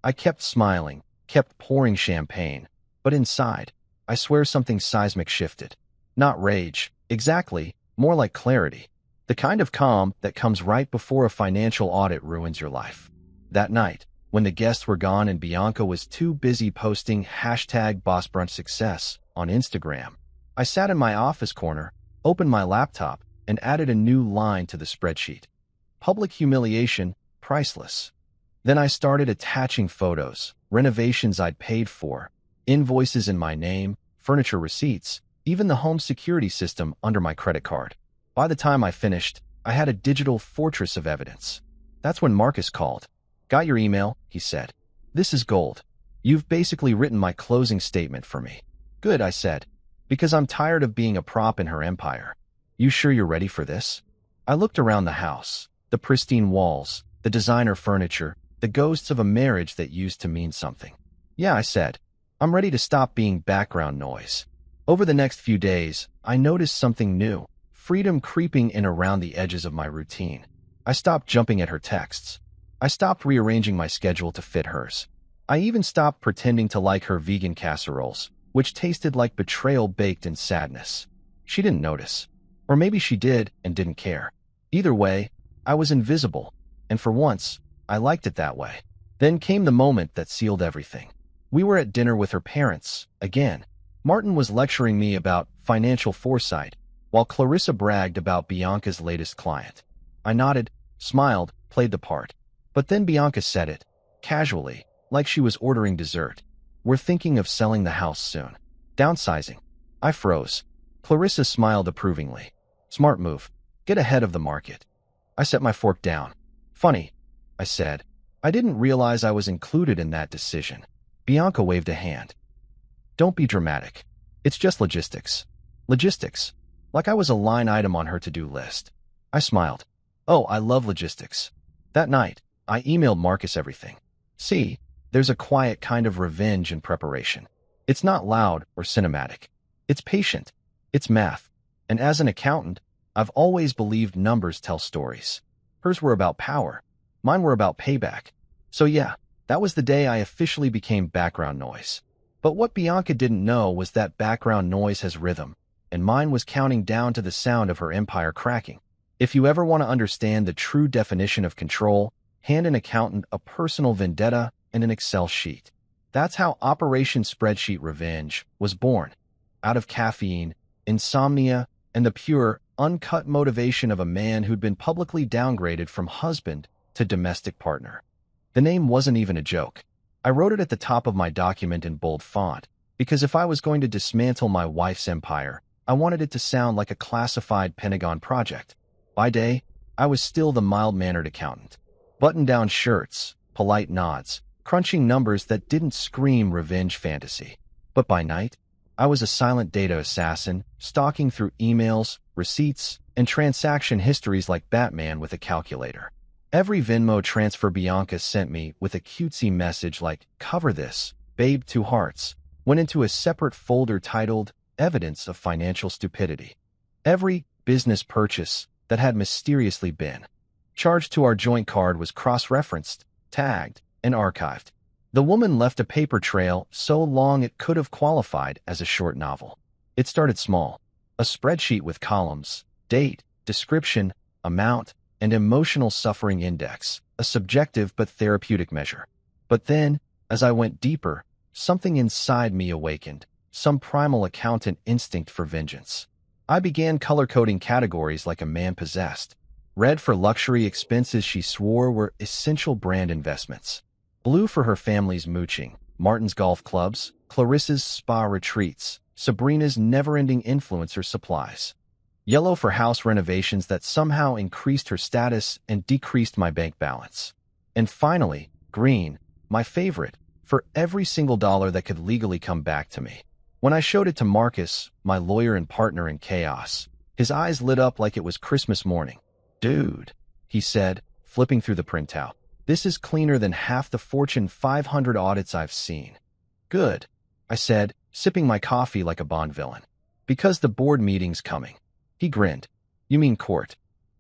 I kept smiling, kept pouring champagne, but inside, I swear something seismic shifted. Not rage, exactly, more like clarity. The kind of calm that comes right before a financial audit ruins your life. That night, when the guests were gone and Bianca was too busy posting #BossBrunchSuccess on Instagram, I sat in my office corner, opened my laptop, and added a new line to the spreadsheet. Public humiliation, priceless. Then I started attaching photos, renovations I'd paid for, invoices in my name, furniture receipts, even the home security system under my credit card. By the time I finished, I had a digital fortress of evidence. That's when Marcus called. "Got your email," he said. "This is gold. You've basically written my closing statement for me." "Good," I said, "because I'm tired of being a prop in her empire." "You sure you're ready for this?" I looked around the house, the pristine walls, the designer furniture, the ghosts of a marriage that used to mean something. "Yeah," I said. "I'm ready to stop being background noise." Over the next few days, I noticed something new, freedom creeping in around the edges of my routine. I stopped jumping at her texts. I stopped rearranging my schedule to fit hers. I even stopped pretending to like her vegan casseroles, which tasted like betrayal baked in sadness. She didn't notice. Or maybe she did and didn't care. Either way, I was invisible, and for once, I liked it that way. Then came the moment that sealed everything. We were at dinner with her parents, again. Martin was lecturing me about financial foresight, while Clarissa bragged about Bianca's latest client. I nodded, smiled, played the part. But then Bianca said it, casually, like she was ordering dessert. "We're thinking of selling the house soon. Downsizing." I froze. Clarissa smiled approvingly. "Smart move. Get ahead of the market." I set my fork down. "Funny," I said. "I didn't realize I was included in that decision." Bianca waved a hand. "Don't be dramatic. It's just logistics." "Logistics?" Like I was a line item on her to-do list. I smiled. "Oh, I love logistics." That night, I emailed Marcus everything. "See, there's a quiet kind of revenge in preparation. It's not loud or cinematic. It's patient. It's math. And as an accountant, I've always believed numbers tell stories. Hers were about power. Mine were about payback. So yeah, that was the day I officially became background noise. But what Bianca didn't know was that background noise has rhythm, and mine was counting down to the sound of her empire cracking. If you ever want to understand the true definition of control, hand an accountant a personal vendetta and an Excel sheet. That's how Operation Spreadsheet Revenge was born. Out of caffeine, insomnia, and the pure, uncut motivation of a man who'd been publicly downgraded from husband to domestic partner. The name wasn't even a joke. I wrote it at the top of my document in bold font, because if I was going to dismantle my wife's empire, I wanted it to sound like a classified Pentagon project. By day, I was still the mild-mannered accountant. Button-down shirts, polite nods, crunching numbers that didn't scream revenge fantasy. But by night, I was a silent data assassin, stalking through emails, receipts, and transaction histories like Batman with a calculator. Every Venmo transfer Bianca sent me with a cutesy message like, "Cover this, babe, 2 hearts," went into a separate folder titled evidence of financial stupidity. Every business purchase that had mysteriously been charged to our joint card was cross-referenced, tagged, and archived. The woman left a paper trail so long it could have qualified as a short novel. It started small, a spreadsheet with columns, date, description, amount, and emotional suffering index, a subjective but therapeutic measure. But then, as I went deeper, something inside me awakened, some primal accountant instinct for vengeance. I began color-coding categories like a man possessed. Red for luxury expenses she swore were essential brand investments. Blue for her family's mooching, Martin's golf clubs, Clarissa's spa retreats, Sabrina's never-ending influencer supplies. Yellow for house renovations that somehow increased her status and decreased my bank balance. And finally, green, my favorite, for every single dollar that could legally come back to me. When I showed it to Marcus, my lawyer and partner in chaos, his eyes lit up like it was Christmas morning. "Dude," he said, flipping through the printout, "this is cleaner than half the Fortune 500 audits I've seen." "Good," I said, sipping my coffee like a Bond villain. "Because the board meeting's coming." He grinned. "You mean court?"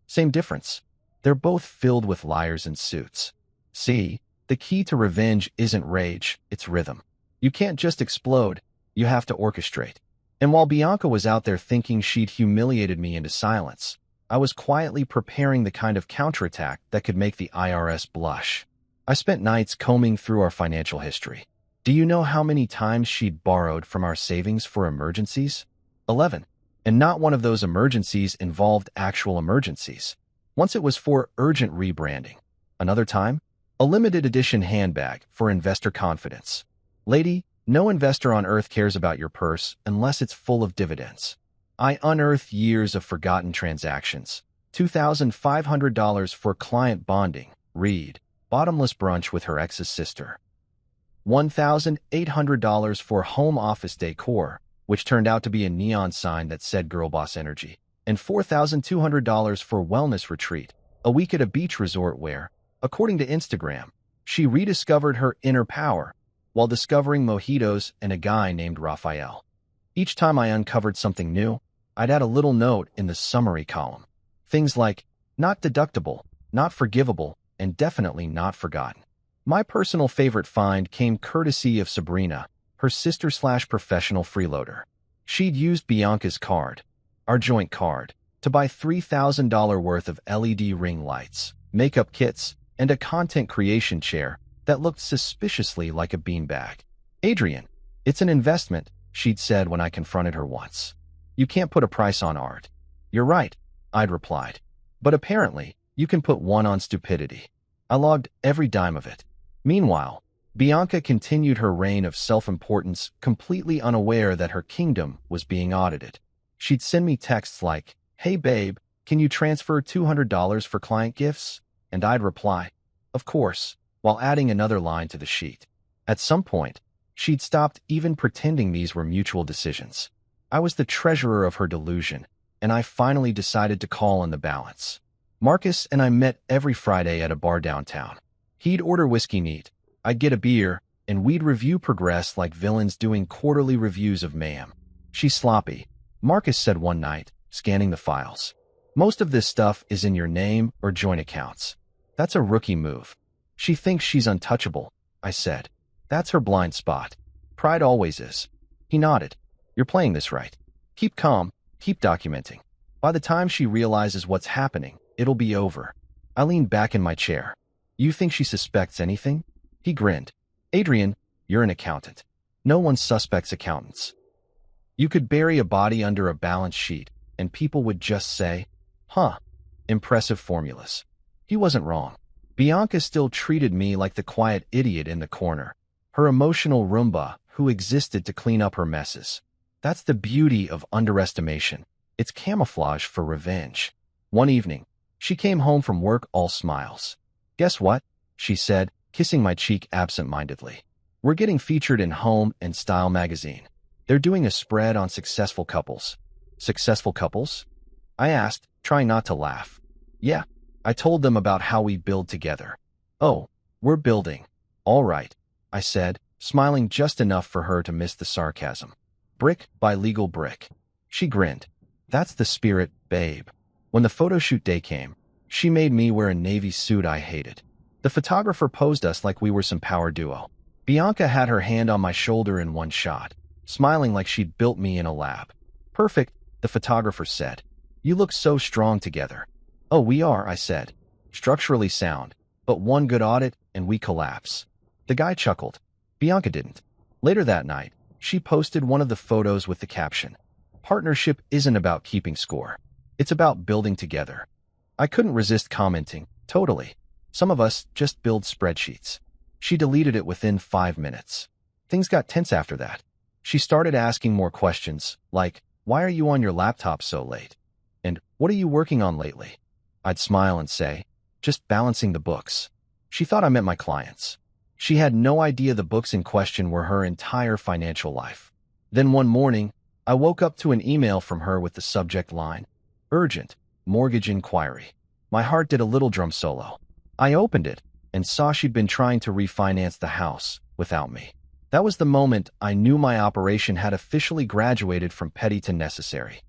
"Same difference. They're both filled with liars in suits." "See, the key to revenge isn't rage, it's rhythm. You can't just explode, you have to orchestrate." And while Bianca was out there thinking she'd humiliated me into silence, I was quietly preparing the kind of counterattack that could make the IRS blush. I spent nights combing through our financial history. Do you know how many times she'd borrowed from our savings for emergencies? 11. And not one of those emergencies involved actual emergencies. Once it was for urgent rebranding. Another time, a limited edition handbag for investor confidence. Lady, no investor on earth cares about your purse unless it's full of dividends. I unearthed years of forgotten transactions. $2,500 for client bonding, read, bottomless brunch with her ex's sister. $1,800 for home office decor, which turned out to be a neon sign that said Girl Boss Energy, and $4,200 for wellness retreat, a week at a beach resort where, according to Instagram, she rediscovered her inner power while discovering mojitos and a guy named Raphael. Each time I uncovered something new, I'd add a little note in the summary column. Things like, not deductible, not forgivable, and definitely not forgotten. My personal favorite find came courtesy of Sabrina, her sister/professional freeloader. She'd used Bianca's card, our joint card, to buy $3,000 worth of LED ring lights, makeup kits, and a content creation chair that looked suspiciously like a beanbag. "Adrian, it's an investment," she'd said when I confronted her once. "You can't put a price on art." "You're right," I'd replied. "But apparently, you can put one on stupidity." I logged every dime of it. Meanwhile, Bianca continued her reign of self-importance, completely unaware that her kingdom was being audited. She'd send me texts like, "Hey babe, can you transfer $200 for client gifts?" And I'd reply, "Of course," while adding another line to the sheet. At some point, she'd stopped even pretending these were mutual decisions. I was the treasurer of her delusion, and I finally decided to call on the balance. Marcus and I met every Friday at a bar downtown. He'd order whiskey neat, I'd get a beer, and we'd review progress like villains doing quarterly reviews of Mayhem. "She's sloppy," Marcus said one night, scanning the files. "Most of this stuff is in your name or joint accounts. That's a rookie move." "She thinks she's untouchable," I said. "That's her blind spot. Pride always is." He nodded. "You're playing this right. Keep calm, keep documenting. By the time she realizes what's happening, it'll be over." I leaned back in my chair. "You think she suspects anything?" He grinned. "Adrian, you're an accountant. No one suspects accountants. You could bury a body under a balance sheet, and people would just say, 'Huh, impressive formulas.'" He wasn't wrong. Bianca still treated me like the quiet idiot in the corner, her emotional Roomba who existed to clean up her messes. That's the beauty of underestimation. It's camouflage for revenge. One evening, she came home from work all smiles. "Guess what?" she said, kissing my cheek absent-mindedly. "We're getting featured in Home and Style magazine. They're doing a spread on successful couples." "Successful couples?" I asked, trying not to laugh. "Yeah, I told them about how we build together." "Oh, we're building. All right," I said, smiling just enough for her to miss the sarcasm. Brick by Legal Brick. She grinned. That's the spirit, babe. When the photo shoot day came, she made me wear a navy suit I hated. The photographer posed us like we were some power duo. Bianca had her hand on my shoulder in one shot, smiling like she'd built me in a lab. Perfect, the photographer said. You look so strong together. Oh, we are, I said. Structurally sound, but one good audit and we collapse. The guy chuckled. Bianca didn't. Later that night, she posted one of the photos with the caption, "Partnership isn't about keeping score. It's about building together." I couldn't resist commenting, totally. Some of us just build spreadsheets. She deleted it within 5 minutes. Things got tense after that. She started asking more questions, like, why are you on your laptop so late? And what are you working on lately? I'd smile and say, just balancing the books. She thought I meant my clients. She had no idea the books in question were her entire financial life. Then one morning, I woke up to an email from her with the subject line, "Urgent, mortgage inquiry." My heart did a little drum solo. I opened it and saw she'd been trying to refinance the house without me. That was the moment I knew my operation had officially graduated from petty to necessary.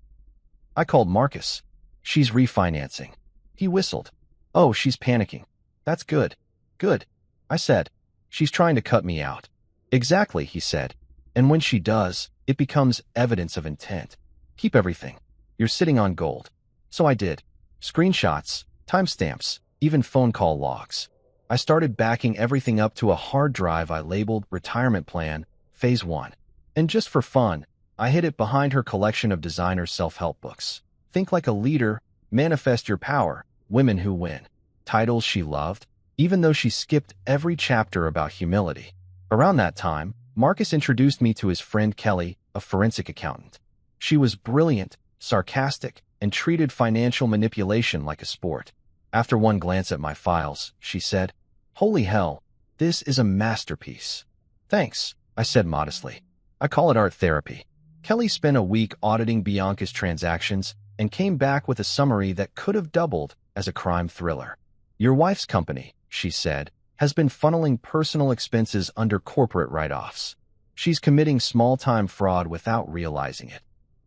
I called Marcus. She's refinancing. He whistled. Oh, she's panicking. That's good. Good. I said. She's trying to cut me out. Exactly, he said. And when she does, it becomes evidence of intent. Keep everything. You're sitting on gold. So I did. Screenshots, timestamps, even phone call logs. I started backing everything up to a hard drive I labeled Retirement Plan, Phase 1. And just for fun, I hid it behind her collection of designer self-help books. Think Like a Leader, Manifest Your Power, Women Who Win. Titles she loved, even though she skipped every chapter about humility. Around that time, Marcus introduced me to his friend Kelly, a forensic accountant. She was brilliant, sarcastic, and treated financial manipulation like a sport. After one glance at my files, she said, "Holy hell, this is a masterpiece." Thanks, I said modestly. I call it art therapy. Kelly spent a week auditing Bianca's transactions and came back with a summary that could have doubled as a crime thriller. Your wife's company, she said, has been funneling personal expenses under corporate write-offs. She's committing small-time fraud without realizing it.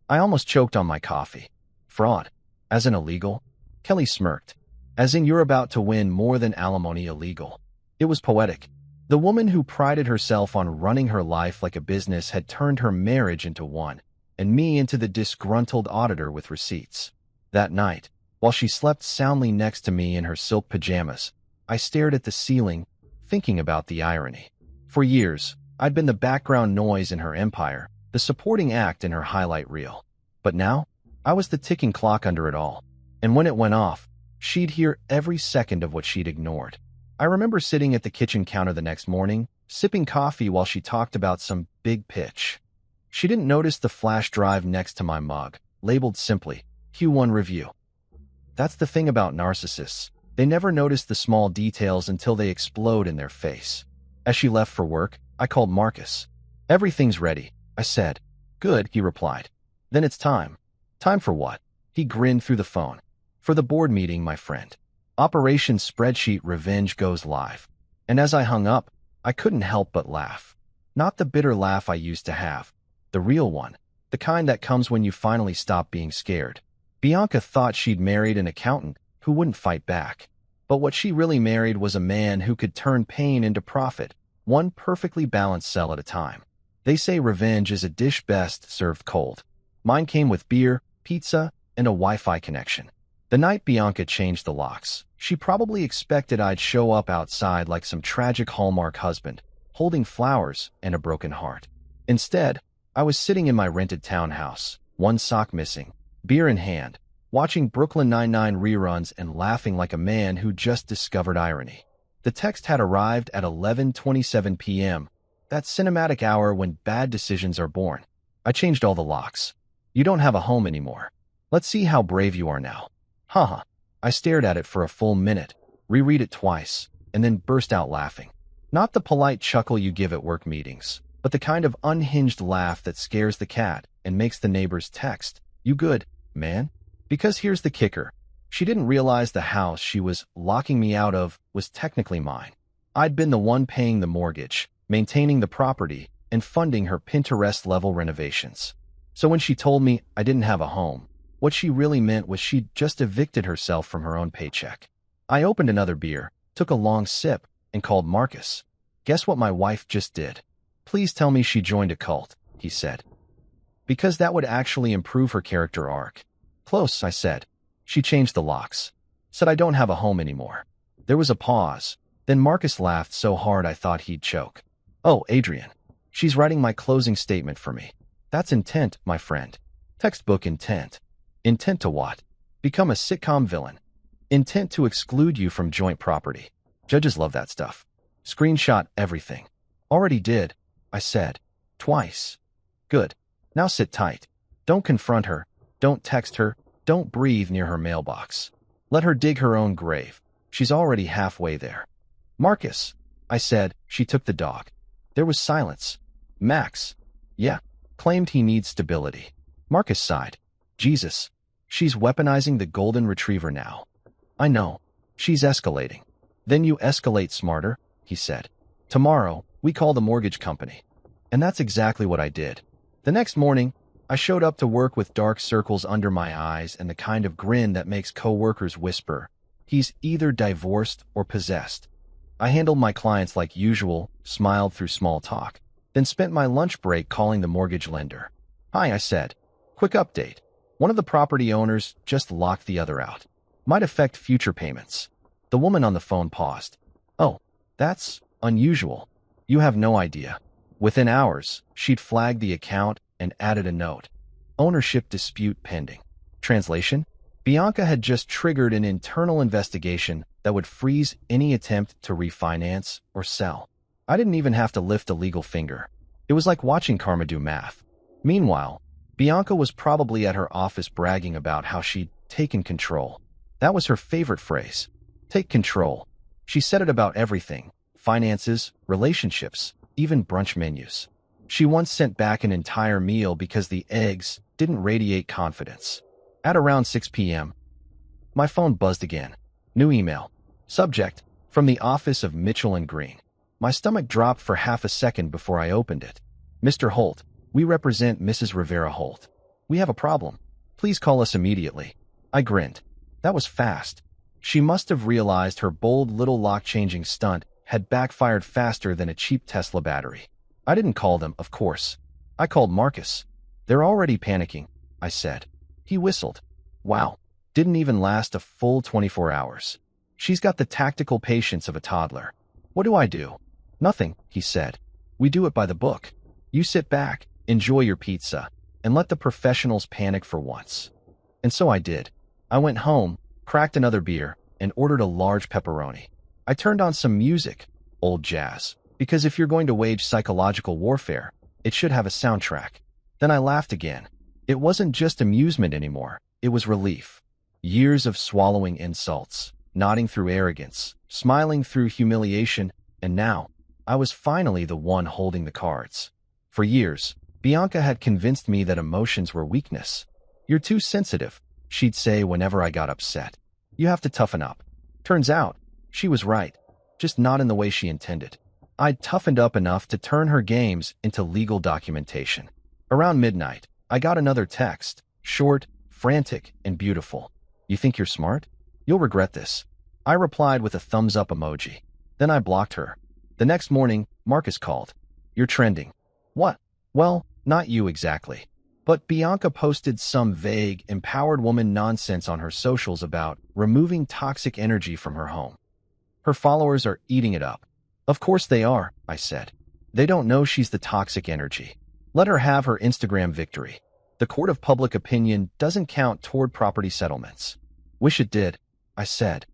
I almost choked on my coffee. Fraud? As in illegal? Kelly smirked. As in you're about to win more than alimony illegal. It was poetic. The woman who prided herself on running her life like a business had turned her marriage into one, and me into the disgruntled auditor with receipts. That night, while she slept soundly next to me in her silk pajamas, I stared at the ceiling, thinking about the irony. For years, I'd been the background noise in her empire, the supporting act in her highlight reel. But now, I was the ticking clock under it all. And when it went off, she'd hear every second of what she'd ignored. I remember sitting at the kitchen counter the next morning, sipping coffee while she talked about some big pitch. She didn't notice the flash drive next to my mug, labeled simply, Q1 Review. That's the thing about narcissists. They never notice the small details until they explode in their face. As she left for work, I called Marcus. Everything's ready, I said. Good, he replied. Then it's time. Time for what? He grinned through the phone. For the board meeting, my friend. Operation Spreadsheet Revenge goes live. And as I hung up, I couldn't help but laugh. Not the bitter laugh I used to have. The real one. The kind that comes when you finally stop being scared. Bianca thought she'd married an accountant who wouldn't fight back. But what she really married was a man who could turn pain into profit, one perfectly balanced cell at a time. They say revenge is a dish best served cold. Mine came with beer, pizza, and a Wi-Fi connection. The night Bianca changed the locks, she probably expected I'd show up outside like some tragic Hallmark husband, holding flowers and a broken heart. Instead, I was sitting in my rented townhouse, one sock missing, beer in hand, watching Brooklyn Nine-Nine reruns and laughing like a man who just discovered irony. The text had arrived at 11:27 p.m., that cinematic hour when bad decisions are born. I changed all the locks. You don't have a home anymore. Let's see how brave you are now. Haha. I stared at it for a full minute, reread it twice, and then burst out laughing. Not the polite chuckle you give at work meetings, but the kind of unhinged laugh that scares the cat and makes the neighbors text, "You good, man?" Because here's the kicker. She didn't realize the house she was locking me out of was technically mine. I'd been the one paying the mortgage, maintaining the property, and funding her Pinterest-level renovations. So when she told me I didn't have a home, what she really meant was she'd just evicted herself from her own paycheck. I opened another beer, took a long sip, and called Marcus. Guess what my wife just did? Please tell me she joined a cult, he said. Because that would actually improve her character arc. Close, I said. She changed the locks. Said I don't have a home anymore. There was a pause. Then Marcus laughed so hard I thought he'd choke. Oh, Adrian. She's writing my closing statement for me. That's intent, my friend. Textbook intent. Intent to what? Become a sitcom villain. Intent to exclude you from joint property. Judges love that stuff. Screenshot everything. Already did, I said. Twice. Good. Now sit tight. Don't confront her. Don't text her. Don't breathe near her mailbox. Let her dig her own grave. She's already halfway there. Marcus, I said. She took the dog. There was silence. Max. Yeah. Claimed he needs stability. Marcus sighed. Jesus. She's weaponizing the golden retriever now. I know. She's escalating. Then you escalate smarter, he said. Tomorrow, we call the mortgage company. And that's exactly what I did. The next morning, I showed up to work with dark circles under my eyes and the kind of grin that makes coworkers whisper, he's either divorced or possessed. I handled my clients like usual, smiled through small talk, then spent my lunch break calling the mortgage lender. Hi, I said. Quick update. One of the property owners just locked the other out. Might affect future payments. The woman on the phone paused. Oh, that's unusual. You have no idea. Within hours, she'd flagged the account and added a note. Ownership dispute pending. Translation? Bianca had just triggered an internal investigation that would freeze any attempt to refinance or sell. I didn't even have to lift a legal finger. It was like watching karma do math. Meanwhile, Bianca was probably at her office bragging about how she'd taken control. That was her favorite phrase. Take control. She said it about everything. Finances, relationships, even brunch menus. She once sent back an entire meal because the eggs didn't radiate confidence. At around 6 p.m., my phone buzzed again. New email. Subject, from the office of Mitchell and Green. My stomach dropped for half a second before I opened it. Mr. Holt, we represent Mrs. Rivera Holt. We have a problem. Please call us immediately. I grinned. That was fast. She must have realized her bold little lock-changing stunt had backfired faster than a cheap Tesla battery. I didn't call them, of course. I called Marcus. They're already panicking, I said. He whistled. Wow. Didn't even last a full 24 hours. She's got the tactical patience of a toddler. What do I do? Nothing, he said. We do it by the book. You sit back, enjoy your pizza, and let the professionals panic for once. And so I did. I went home, cracked another beer, and ordered a large pepperoni. I turned on some music, old jazz, because if you're going to wage psychological warfare, it should have a soundtrack. Then I laughed again. It wasn't just amusement anymore. It was relief. Years of swallowing insults, nodding through arrogance, smiling through humiliation, and now, I was finally the one holding the cards. For years, Bianca had convinced me that emotions were weakness. You're too sensitive, she'd say whenever I got upset. You have to toughen up. Turns out, she was right, just not in the way she intended. I'd toughened up enough to turn her games into legal documentation. Around midnight, I got another text, short, frantic, and beautiful. You think you're smart? You'll regret this. I replied with a thumbs-up emoji. Then I blocked her. The next morning, Marcus called. You're trending. What? Well, not you exactly. But Bianca posted some vague, empowered woman nonsense on her socials about removing toxic energy from her home. Her followers are eating it up. Of course they are, I said. They don't know she's the toxic energy. Let her have her Instagram victory. The court of public opinion doesn't count toward property settlements. Wish it did, I said.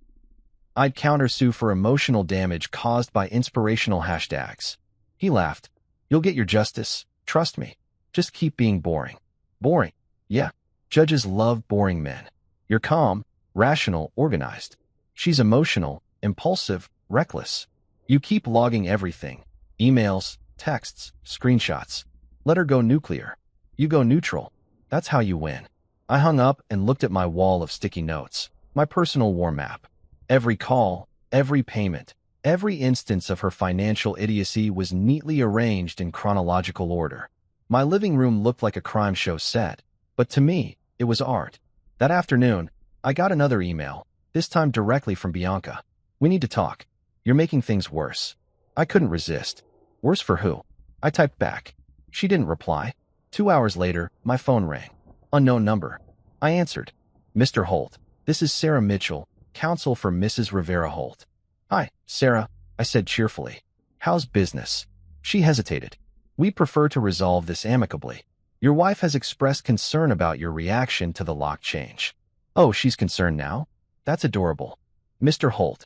I'd countersue for emotional damage caused by inspirational hashtags. He laughed. You'll get your justice. Trust me. Just keep being boring. Boring. Yeah. Judges love boring men. You're calm, rational, organized. She's emotional, impulsive, reckless. You keep logging everything. Emails, texts, screenshots. Let her go nuclear. You go neutral. That's how you win. I hung up and looked at my wall of sticky notes, my personal war map. Every call, every payment, Every instance of her financial idiocy was neatly arranged in chronological order. My living room looked like a crime show set, but to me, it was art. That afternoon, I got another email, this time directly from Bianca. "We need to talk. You're making things worse." I couldn't resist. Worse for who? I typed back. She didn't reply. 2 hours later, my phone rang. Unknown number. I answered. "Mr. Holt, this is Sarah Mitchell, counsel for Mrs. Rivera Holt." "Hi, Sarah," I said cheerfully. "How's business?" She hesitated. "We prefer to resolve this amicably. Your wife has expressed concern about your reaction to the lock change." "Oh, she's concerned now? That's adorable." "Mr. Holt.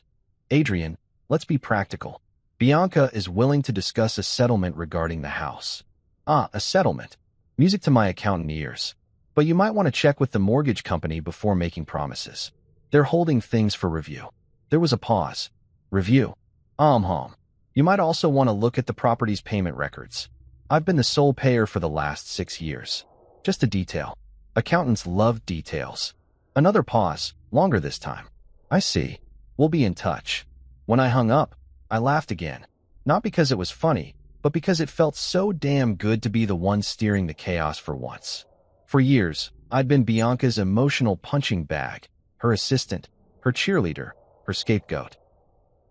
Adrian, let's be practical. Bianca is willing to discuss a settlement regarding the house." "Ah, a settlement. Music to my accountant ears. But you might want to check with the mortgage company before making promises. They're holding things for review." There was a pause. "Review? You might also want to look at the property's payment records. I've been the sole payer for the last 6 years. Just a detail. Accountants love details." Another pause, longer this time. "I see. We'll be in touch." When I hung up, I laughed again. Not because it was funny, but because it felt so damn good to be the one steering the chaos for once. For years, I'd been Bianca's emotional punching bag, her assistant, her cheerleader, her scapegoat.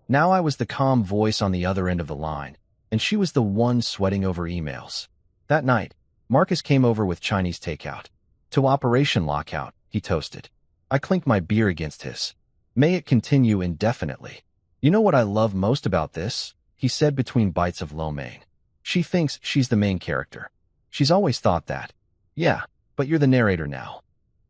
Now I was the calm voice on the other end of the line, and she was the one sweating over emails. That night, Marcus came over with Chinese takeout. "To Operation Lockout," he toasted. I clinked my beer against his. "May it continue indefinitely." "You know what I love most about this?" he said between bites of lo mein. "She thinks she's the main character. She's always thought that." "Yeah, but you're the narrator now."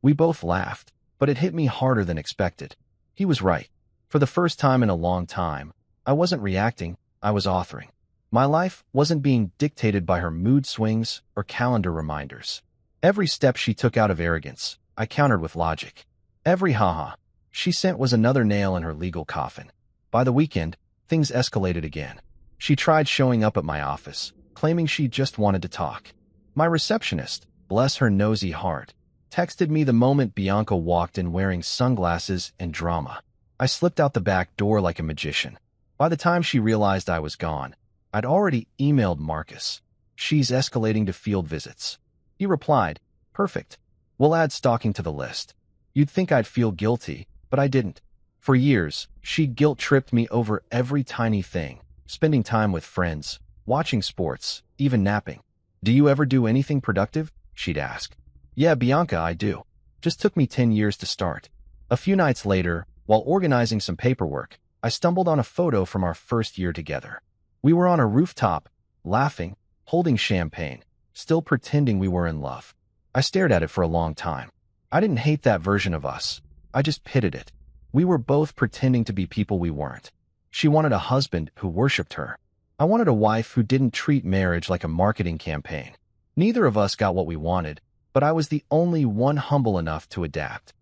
We both laughed, but it hit me harder than expected. He was right. For the first time in a long time, I wasn't reacting, I was authoring. My life wasn't being dictated by her mood swings or calendar reminders. Every step she took out of arrogance, I countered with logic. Every haha she sent was another nail in her legal coffin. By the weekend, things escalated again. She tried showing up at my office, claiming she just wanted to talk. My receptionist, bless her nosy heart, texted me the moment Bianca walked in wearing sunglasses and drama. I slipped out the back door like a magician. By the time she realized I was gone, I'd already emailed Marcus. "She's escalating to field visits." He replied, "Perfect. We'll add stalking to the list." You'd think I'd feel guilty, but I didn't. For years, she guilt-tripped me over every tiny thing, spending time with friends, watching sports, even napping. "Do you ever do anything productive?" she'd ask. "Yeah, Bianca, I do. Just took me 10 years to start." A few nights later, while organizing some paperwork, I stumbled on a photo from our first year together. We were on a rooftop, laughing, holding champagne, still pretending we were in love. I stared at it for a long time. I didn't hate that version of us. I just pitied it. We were both pretending to be people we weren't. She wanted a husband who worshipped her. I wanted a wife who didn't treat marriage like a marketing campaign. Neither of us got what we wanted, but I was the only one humble enough to adapt.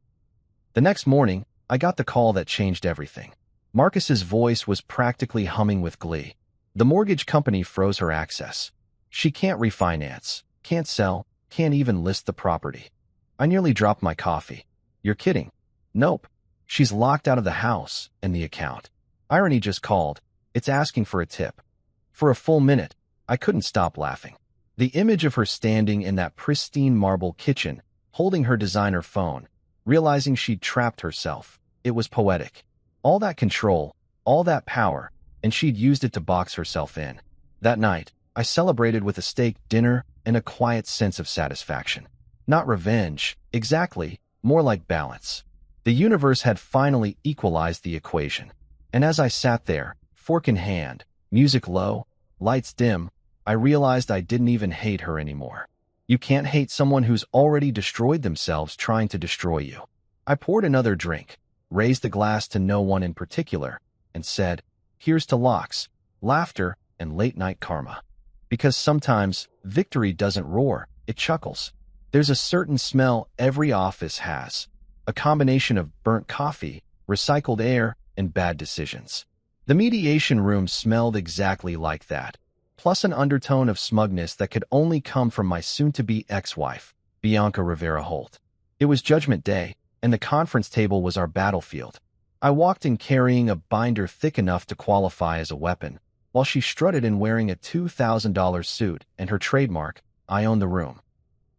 The next morning, I got the call that changed everything. Marcus's voice was practically humming with glee. The mortgage company froze her access. She can't refinance, can't sell, can't even list the property. I nearly dropped my coffee. "You're kidding." "Nope. She's locked out of the house and the account. Irony just called. It's asking for a tip." For a full minute, I couldn't stop laughing. The image of her standing in that pristine marble kitchen, holding her designer phone, realizing she'd trapped herself, it was poetic. All that control, all that power, and she'd used it to box herself in. That night, I celebrated with a steak dinner and a quiet sense of satisfaction. Not revenge, exactly, more like balance. The universe had finally equalized the equation. And as I sat there, fork in hand, music low, lights dim, I realized I didn't even hate her anymore. You can't hate someone who's already destroyed themselves trying to destroy you. I poured another drink, raised the glass to no one in particular, and said, "Here's to locks, laughter, and late-night karma." Because sometimes victory doesn't roar, it chuckles. There's a certain smell every office has, a combination of burnt coffee, recycled air, and bad decisions. The mediation room smelled exactly like that, plus an undertone of smugness that could only come from my soon-to-be ex-wife, Bianca Rivera Holt. It was Judgment Day, and the conference table was our battlefield. I walked in carrying a binder thick enough to qualify as a weapon, while she strutted in wearing a $2,000 suit and her trademark, "I own the room"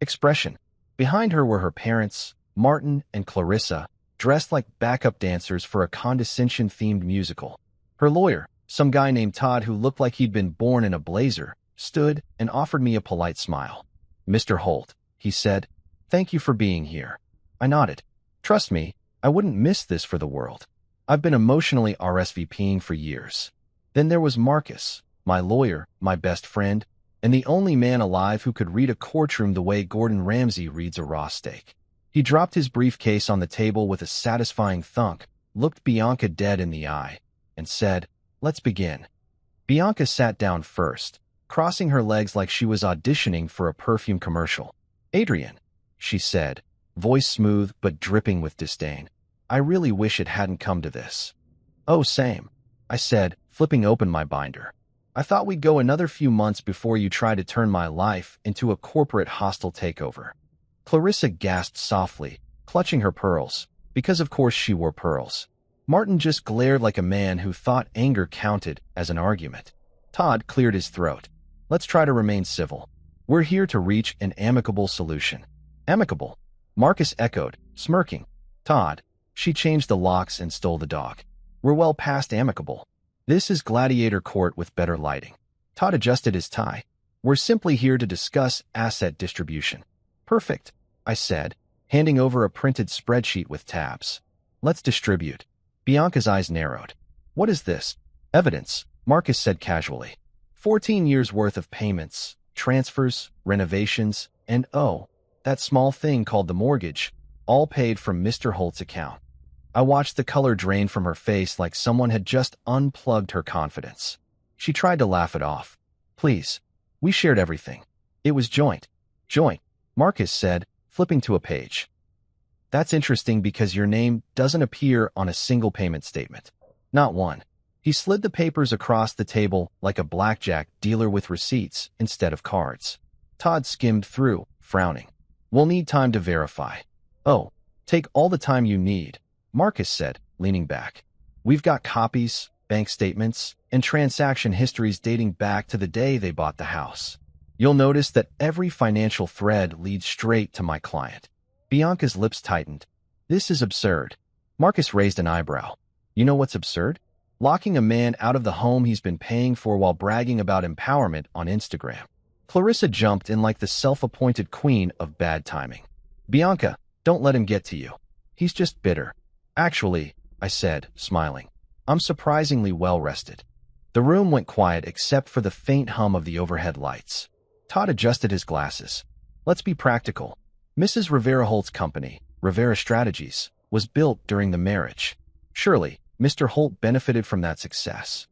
expression. Behind her were her parents, Martin and Clarissa, dressed like backup dancers for a condescension-themed musical. Her lawyer, some guy named Todd who looked like he'd been born in a blazer, stood and offered me a polite smile. "Mr. Holt," he said, "thank you for being here." I nodded. "Trust me, I wouldn't miss this for the world. I've been emotionally RSVPing for years." Then there was Marcus, my lawyer, my best friend, and the only man alive who could read a courtroom the way Gordon Ramsay reads a raw steak. He dropped his briefcase on the table with a satisfying thunk, looked Bianca dead in the eye, and said, "Let's begin." Bianca sat down first, crossing her legs like she was auditioning for a perfume commercial. "Adrian," she said, voice smooth but dripping with disdain, "I really wish it hadn't come to this." "Oh, same," I said, flipping open my binder. "I thought we'd go another few months before you try to turn my life into a corporate hostile takeover." Clarissa gasped softly, clutching her pearls, because of course she wore pearls. Martin just glared like a man who thought anger counted as an argument. Todd cleared his throat. "Let's try to remain civil. We're here to reach an amicable solution." "Amicable?" Marcus echoed, smirking. "Todd," she changed the locks and stole the dog. "We're well past amicable. This is gladiator court with better lighting." Todd adjusted his tie. "We're simply here to discuss asset distribution." "Perfect," I said, handing over a printed spreadsheet with tabs. "Let's distribute." Bianca's eyes narrowed. "What is this?" "Evidence," Marcus said casually. 14 years worth of payments, transfers, renovations, and that small thing called the mortgage, all paid from Mr. Holt's account. I watched the color drain from her face like someone had just unplugged her confidence. She tried to laugh it off. "Please. We shared everything. It was joint." "Joint," Marcus said, flipping to a page. "That's interesting because your name doesn't appear on a single payment statement. Not one." He slid the papers across the table like a blackjack dealer with receipts instead of cards. Todd skimmed through, frowning. "We'll need time to verify." "Oh, take all the time you need," Marcus said, leaning back. "We've got copies, bank statements, and transaction histories dating back to the day they bought the house. You'll notice that every financial thread leads straight to my client." Bianca's lips tightened. "This is absurd." Marcus raised an eyebrow. "You know what's absurd? Locking a man out of the home he's been paying for while bragging about empowerment on Instagram." Clarissa jumped in like the self-appointed queen of bad timing. "Bianca, don't let him get to you. He's just bitter." "Actually," I said, smiling, "I'm surprisingly well-rested." The room went quiet except for the faint hum of the overhead lights. Todd adjusted his glasses. "Let's be practical. Mrs. Rivera Holt's company, Rivera Strategies, was built during the marriage. Surely, Mr. Holt benefited from that success."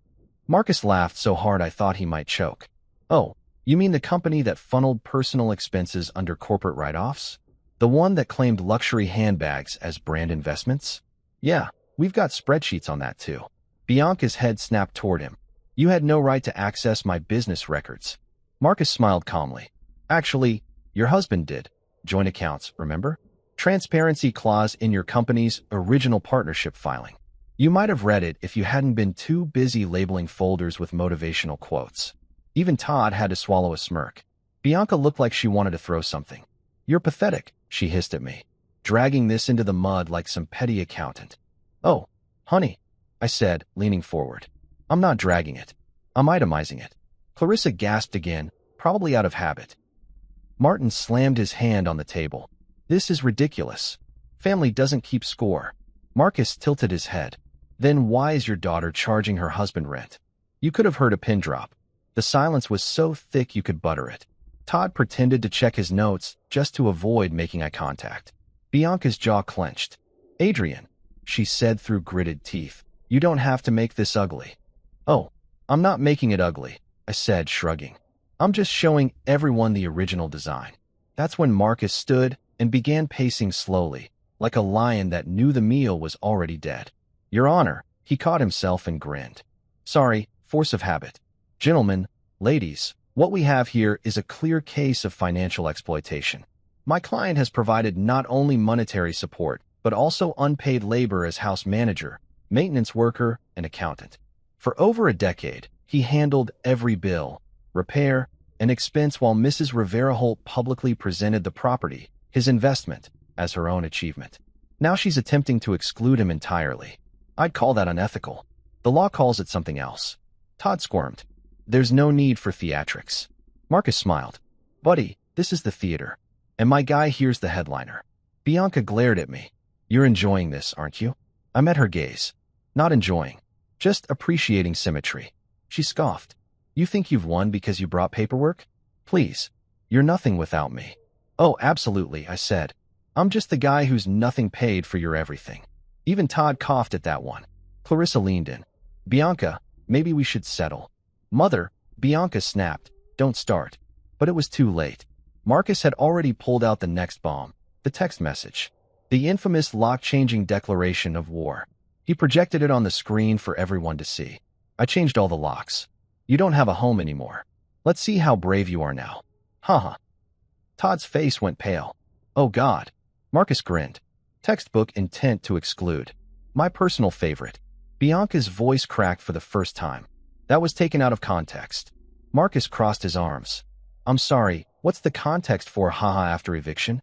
Marcus laughed so hard I thought he might choke. "Oh, you mean the company that funneled personal expenses under corporate write-offs? The one that claimed luxury handbags as brand investments?" "Yeah, we've got spreadsheets on that too." Bianca's head snapped toward him. "You had no right to access my business records." Marcus smiled calmly. "Actually, your husband did. Joint accounts, remember? Transparency clause in your company's original partnership filing. You might have read it if you hadn't been too busy labeling folders with motivational quotes." Even Todd had to swallow a smirk. Bianca looked like she wanted to throw something. "You're pathetic," she hissed at me, dragging this into the mud like some petty accountant. "Oh, honey," I said, leaning forward. "I'm not dragging it. I'm itemizing it." Clarissa gasped again, probably out of habit. Martin slammed his hand on the table. "This is ridiculous. Family doesn't keep score." Marcus tilted his head. "Then why is your daughter charging her husband rent?" You could have heard a pin drop. The silence was so thick you could butter it. Todd pretended to check his notes just to avoid making eye contact. Bianca's jaw clenched. "Adrian," she said through gritted teeth, "you don't have to make this ugly." "Oh, I'm not making it ugly," I said, shrugging. "I'm just showing everyone the original design." That's when Marcus stood and began pacing slowly, like a lion that knew the meal was already dead. "Your Honor," he caught himself and grinned. "Sorry, force of habit. Gentlemen, ladies, what we have here is a clear case of financial exploitation. My client has provided not only monetary support, but also unpaid labor as house manager, maintenance worker, and accountant. For over a decade, he handled every bill, repair, and expense while Mrs. Rivera Holt publicly presented the property, his investment, as her own achievement. Now she's attempting to exclude him entirely. I'd call that unethical. The law calls it something else. Todd squirmed. There's no need for theatrics. Marcus smiled. Buddy, this is the theater. And my guy here's the headliner. Bianca glared at me. You're enjoying this, aren't you? I met her gaze. Not enjoying. Just appreciating symmetry. She scoffed. You think you've won because you brought paperwork? Please. You're nothing without me. Oh, absolutely, I said. I'm just the guy who's nothing paid for your everything. Even Todd coughed at that one. Clarissa leaned in. Bianca, maybe we should settle. Mother, Bianca snapped. Don't start. But it was too late. Marcus had already pulled out the next bomb, the text message. The infamous lock-changing declaration of war. He projected it on the screen for everyone to see. I changed all the locks. You don't have a home anymore. Let's see how brave you are now. Haha. Todd's face went pale. Oh God. Marcus grinned. Textbook intent to exclude. My personal favorite. Bianca's voice cracked for the first time. That was taken out of context. Marcus crossed his arms. I'm sorry, what's the context for haha after eviction?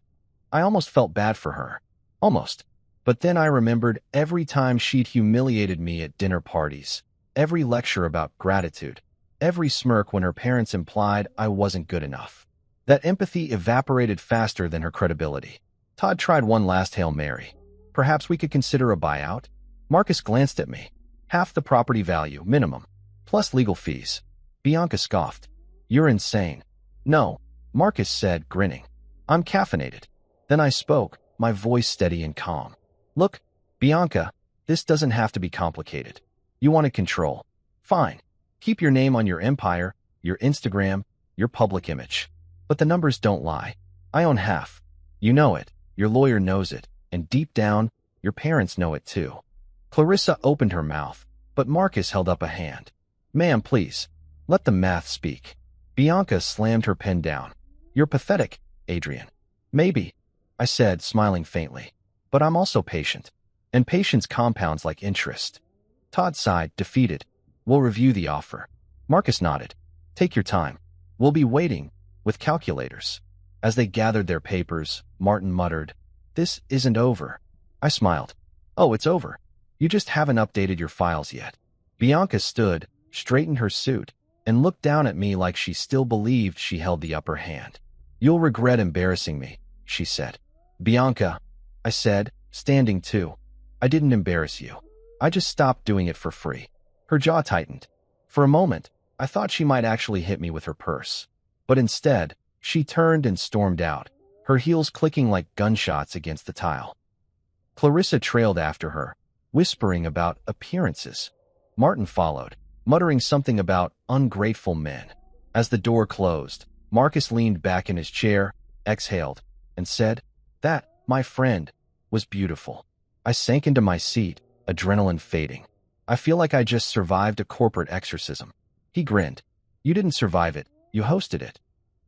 I almost felt bad for her. Almost. But then I remembered every time she'd humiliated me at dinner parties, every lecture about gratitude, every smirk when her parents implied I wasn't good enough. That empathy evaporated faster than her credibility. Todd tried one last Hail Mary. Perhaps we could consider a buyout? Marcus glanced at me. Half the property value, minimum, plus legal fees. Bianca scoffed. You're insane. No, Marcus said, grinning. I'm caffeinated. Then I spoke, my voice steady and calm. Look, Bianca, this doesn't have to be complicated. You wanted control. Fine. Keep your name on your empire, your Instagram, your public image. But the numbers don't lie. I own half. You know it, your lawyer knows it, and deep down, your parents know it too. Clarissa opened her mouth, but Marcus held up a hand. Ma'am, please. Let the math speak. Bianca slammed her pen down. You're pathetic, Adrian. Maybe, I said, smiling faintly. But I'm also patient. And patience compounds like interest. Todd sighed, defeated. We'll review the offer. Marcus nodded. Take your time. We'll be waiting, with calculators. As they gathered their papers, Martin muttered, This isn't over. I smiled. Oh, it's over. You just haven't updated your files yet. Bianca stood, straightened her suit, and looked down at me like she still believed she held the upper hand. You'll regret embarrassing me, she said. Bianca, I said, standing too. I didn't embarrass you. I just stopped doing it for free. Her jaw tightened. For a moment, I thought she might actually hit me with her purse. But instead, she turned and stormed out, her heels clicking like gunshots against the tile. Clarissa trailed after her, whispering about appearances. Martin followed, muttering something about ungrateful men. As the door closed, Marcus leaned back in his chair, exhaled, and said, That, my friend, was beautiful. I sank into my seat, adrenaline fading. I feel like I just survived a corporate exorcism. He grinned. You didn't survive it, you hosted it.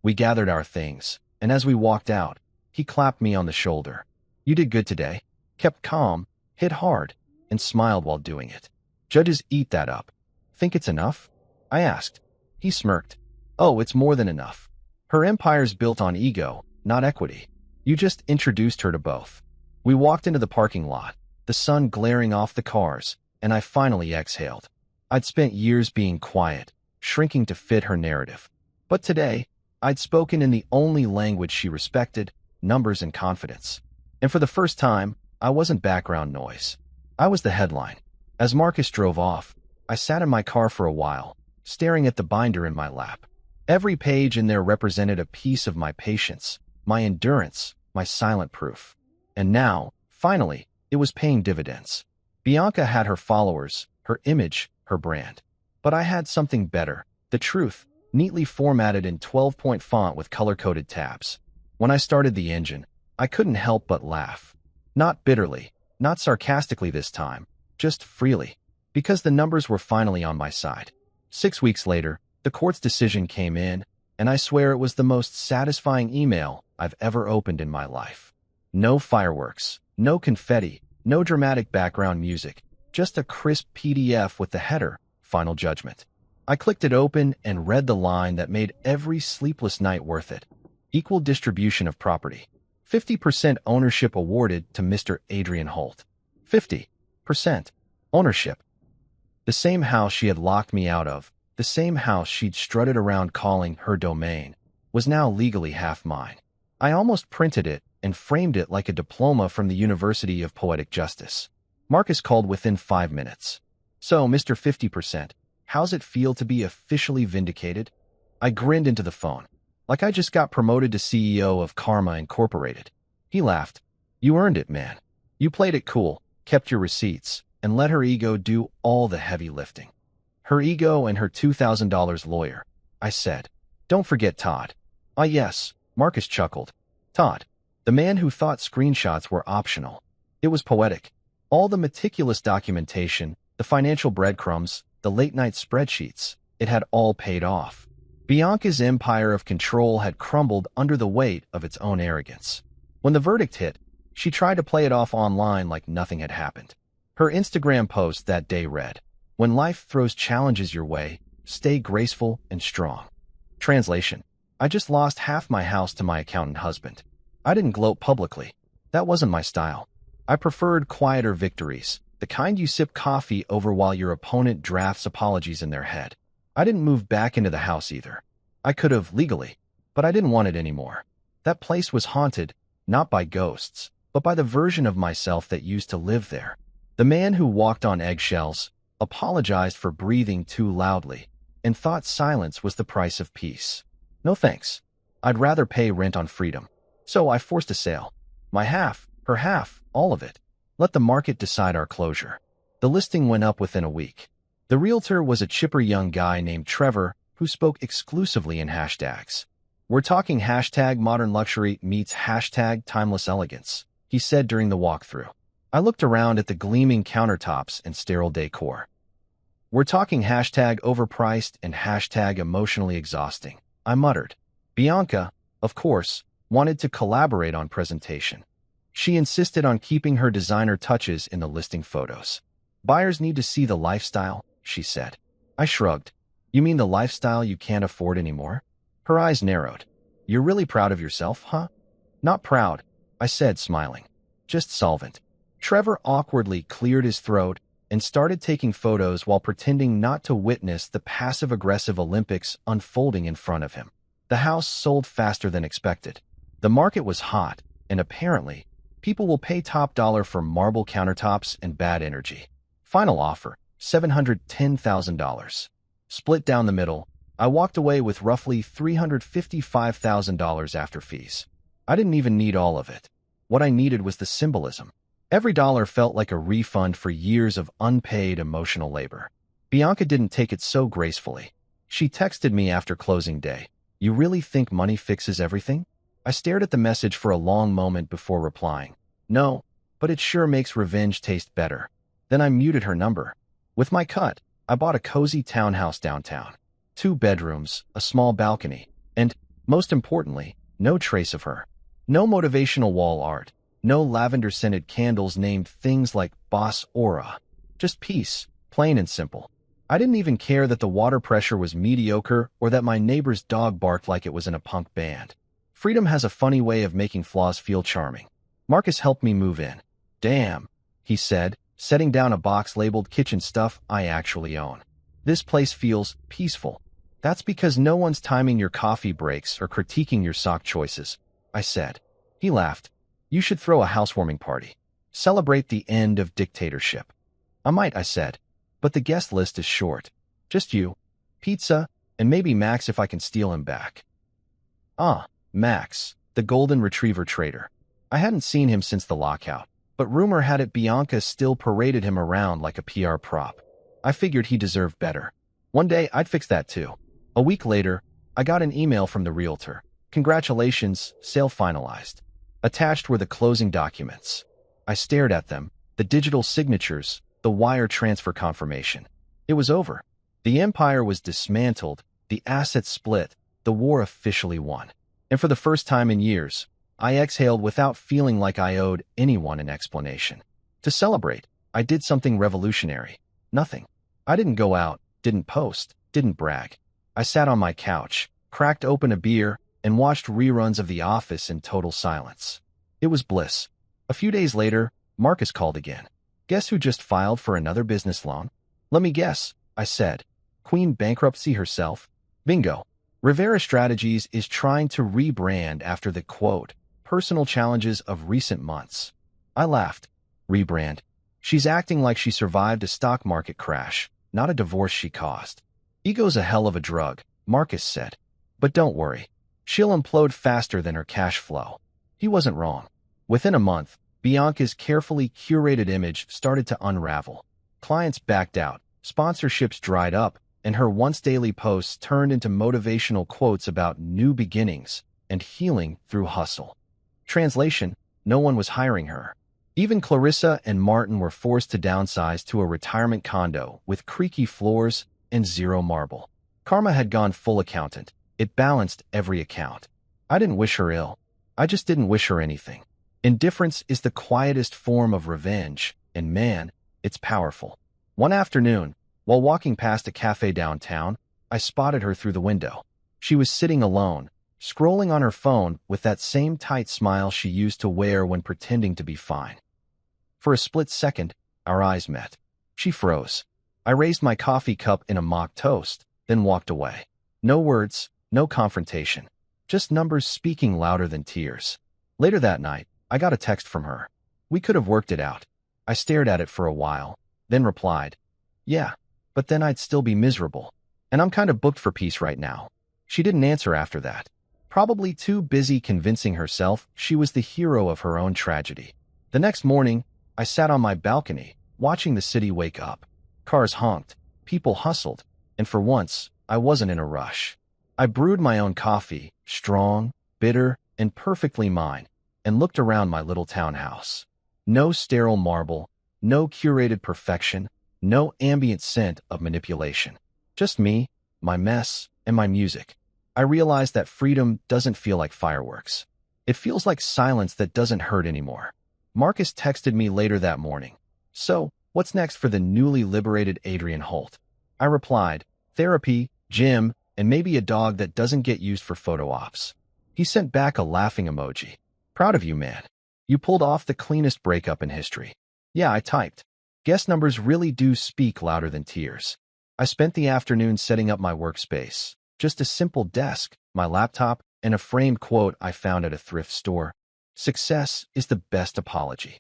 We gathered our things, and as we walked out, he clapped me on the shoulder. You did good today. Kept calm, hit hard, and smiled while doing it. Judges eat that up. Think it's enough? I asked. He smirked. Oh, it's more than enough. Her empire's built on ego, not equity. You just introduced her to both. We walked into the parking lot, the sun glaring off the cars, and I finally exhaled. I'd spent years being quiet, shrinking to fit her narrative. But today, I'd spoken in the only language she respected, numbers and confidence. And for the first time, I wasn't background noise. I was the headline. As Marcus drove off, I sat in my car for a while, staring at the binder in my lap. Every page in there represented a piece of my patience, my endurance, my silent proof. And now, finally, it was paying dividends. Bianca had her followers, her image, her brand. But I had something better, the truth, neatly formatted in 12-point font with color-coded tabs. When I started the engine, I couldn't help but laugh. Not bitterly, not sarcastically this time, just freely, because the numbers were finally on my side. 6 weeks later, the court's decision came in, and I swear it was the most satisfying email I've ever opened in my life. No fireworks, no confetti, no dramatic background music, Just a crisp PDF with the header, Final Judgment. I clicked it open and read the line that made every sleepless night worth it. Equal distribution of property. 50% ownership awarded to Mr. Adrian Holt. 50% ownership. The same house she had locked me out of, the same house she'd strutted around calling her domain, was now legally half mine. I almost printed it and framed it like a diploma from the University of Poetic Justice. Marcus called within 5 minutes. So, Mr. 50%, how's it feel to be officially vindicated? I grinned into the phone, like I just got promoted to CEO of Karma Incorporated. He laughed. You earned it, man. You played it cool, kept your receipts, and let her ego do all the heavy lifting. Her ego and her $2,000 lawyer, I said. Don't forget Todd. Ah, yes, Marcus chuckled. Todd, the man who thought screenshots were optional. It was poetic. All the meticulous documentation, the financial breadcrumbs, the late-night spreadsheets, it had all paid off. Bianca's empire of control had crumbled under the weight of its own arrogance. When the verdict hit, she tried to play it off online like nothing had happened. Her Instagram post that day read, "When life throws challenges your way, stay graceful and strong." Translation: I just lost half my house to my accountant husband. I didn't gloat publicly. That wasn't my style. I preferred quieter victories, the kind you sip coffee over while your opponent drafts apologies in their head. I didn't move back into the house either. I could have legally, but I didn't want it anymore. That place was haunted, not by ghosts, but by the version of myself that used to live there. The man who walked on eggshells, apologized for breathing too loudly, and thought silence was the price of peace. No thanks. I'd rather pay rent on freedom. So I forced a sale. My half, her half, all of it. Let the market decide our closure. The listing went up within a week. The realtor was a chipper young guy named Trevor who spoke exclusively in hashtags. We're talking hashtag modern luxury meets hashtag timeless elegance, he said during the walkthrough. I looked around at the gleaming countertops and sterile decor. We're talking hashtag overpriced and hashtag emotionally exhausting, I muttered. Bianca, of course, wanted to collaborate on presentation. She insisted on keeping her designer touches in the listing photos. Buyers need to see the lifestyle, she said. I shrugged. You mean the lifestyle you can't afford anymore? Her eyes narrowed. You're really proud of yourself, huh? Not proud, I said, smiling. Just solvent. Trevor awkwardly cleared his throat and started taking photos while pretending not to witness the passive-aggressive Olympics unfolding in front of him. The house sold faster than expected. The market was hot, and apparently, people will pay top dollar for marble countertops and bad energy. Final offer, $710,000. Split down the middle, I walked away with roughly $355,000 after fees. I didn't even need all of it. What I needed was the symbolism. Every dollar felt like a refund for years of unpaid emotional labor. Bianca didn't take it so gracefully. She texted me after closing day. You really think money fixes everything? I stared at the message for a long moment before replying. No, but it sure makes revenge taste better. Then I muted her number. With my cut, I bought a cozy townhouse downtown. 2 bedrooms, a small balcony, and, most importantly, no trace of her. No motivational wall art, no lavender-scented candles named things like Boss Aura. Just peace, plain and simple. I didn't even care that the water pressure was mediocre or that my neighbor's dog barked like it was in a punk band. Freedom has a funny way of making flaws feel charming. Marcus helped me move in. Damn, he said, setting down a box labeled kitchen stuff I actually own. This place feels peaceful. That's because no one's timing your coffee breaks or critiquing your sock choices, I said. He laughed. You should throw a housewarming party. Celebrate the end of dictatorship. I might, I said, but the guest list is short. Just you, pizza, and maybe Max if I can steal him back. Ah, Max, the golden retriever trader. I hadn't seen him since the lockout, but rumor had it Bianca still paraded him around like a PR prop. I figured he deserved better. One day, I'd fix that too. A week later, I got an email from the realtor. Congratulations, sale finalized. Attached were the closing documents. I stared at them, the digital signatures, the wire transfer confirmation. It was over. The empire was dismantled, the assets split, the war officially won. And for the first time in years, I exhaled without feeling like I owed anyone an explanation. To celebrate, I did something revolutionary. Nothing. I didn't go out, didn't post, didn't brag. I sat on my couch, cracked open a beer, and watched reruns of The Office in total silence. It was bliss. A few days later, Marcus called again. Guess who just filed for another business loan? Let me guess, I said. Queen bankruptcy herself? Bingo. Rivera Strategies is trying to rebrand after the, quote, personal challenges of recent months. I laughed. Rebrand. She's acting like she survived a stock market crash, not a divorce she caused. Ego's a hell of a drug, Marcus said. But don't worry. She'll implode faster than her cash flow. He wasn't wrong. Within a month, Bianca's carefully curated image started to unravel. Clients backed out, sponsorships dried up, and her once-daily posts turned into motivational quotes about new beginnings and healing through hustle. Translation: no one was hiring her. Even Clarissa and Martin were forced to downsize to a retirement condo with creaky floors and zero marble. Karma had gone full accountant. It balanced every account. I didn't wish her ill. I just didn't wish her anything. Indifference is the quietest form of revenge, and man, it's powerful. One afternoon, while walking past a cafe downtown, I spotted her through the window. She was sitting alone, scrolling on her phone with that same tight smile she used to wear when pretending to be fine. For a split second, our eyes met. She froze. I raised my coffee cup in a mock toast, then walked away. No words, no confrontation. Just numbers speaking louder than tears. Later that night, I got a text from her. We could have worked it out. I stared at it for a while, then replied, yeah, but then I'd still be miserable. And I'm kind of booked for peace right now. She didn't answer after that. Probably too busy convincing herself she was the hero of her own tragedy. The next morning, I sat on my balcony, watching the city wake up. Cars honked, people hustled, and for once, I wasn't in a rush. I brewed my own coffee, strong, bitter, and perfectly mine, and looked around my little townhouse. No sterile marble, no curated perfection, no ambient scent of manipulation. Just me, my mess, and my music. I realized that freedom doesn't feel like fireworks. It feels like silence that doesn't hurt anymore. Marcus texted me later that morning. So, what's next for the newly liberated Adrian Holt? I replied, therapy, gym, and maybe a dog that doesn't get used for photo ops. He sent back a laughing emoji. Proud of you, man. You pulled off the cleanest breakup in history. Yeah, I typed. Guess numbers really do speak louder than tears. I spent the afternoon setting up my workspace. Just a simple desk, my laptop, and a framed quote I found at a thrift store. Success is the best apology.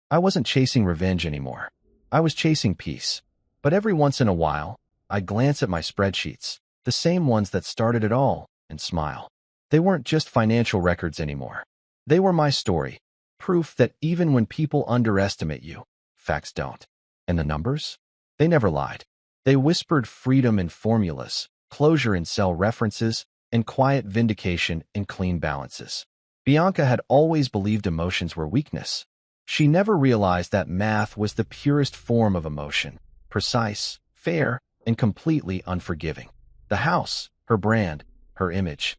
I wasn't chasing revenge anymore. I was chasing peace. But every once in a while, I'd glance at my spreadsheets, the same ones that started it all, and smile. They weren't just financial records anymore. They were my story, proof that even when people underestimate you, facts don't. And the numbers? They never lied. They whispered freedom in formulas, closure in cell references, and quiet vindication in clean balances. Bianca had always believed emotions were weakness. She never realized that math was the purest form of emotion, precise, fair, and completely unforgiving. The house, her brand, her image.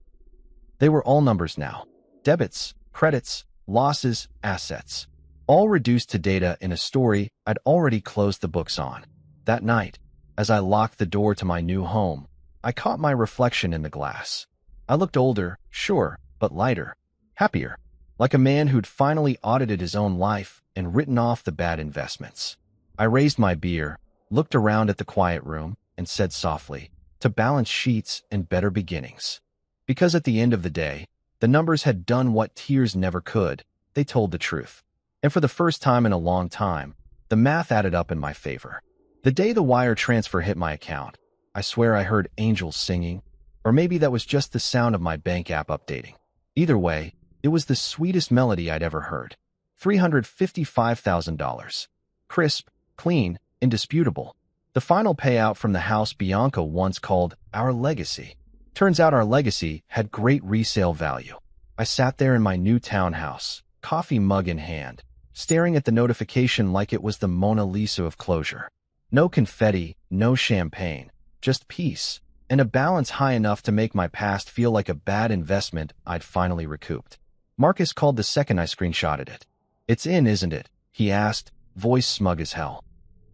They were all numbers now. Debits, credits, losses, assets. All reduced to data in a story I'd already closed the books on. That night, as I locked the door to my new home, I caught my reflection in the glass. I looked older, sure, but lighter, happier, like a man who'd finally audited his own life and written off the bad investments. I raised my beer, looked around at the quiet room, and said softly, to balance sheets and better beginnings. Because at the end of the day, the numbers had done what tears never could. They told the truth. And for the first time in a long time, the math added up in my favor. The day the wire transfer hit my account, I swear I heard angels singing, or maybe that was just the sound of my bank app updating. Either way, it was the sweetest melody I'd ever heard. $355,000. Crisp, clean, indisputable. The final payout from the house Bianca once called our legacy. Turns out our legacy had great resale value. I sat there in my new townhouse, coffee mug in hand, staring at the notification like it was the Mona Lisa of closure. No confetti, no champagne, just peace, and a balance high enough to make my past feel like a bad investment I'd finally recouped. Marcus called the second I screenshotted it. It's in, isn't it? He asked, voice smug as hell.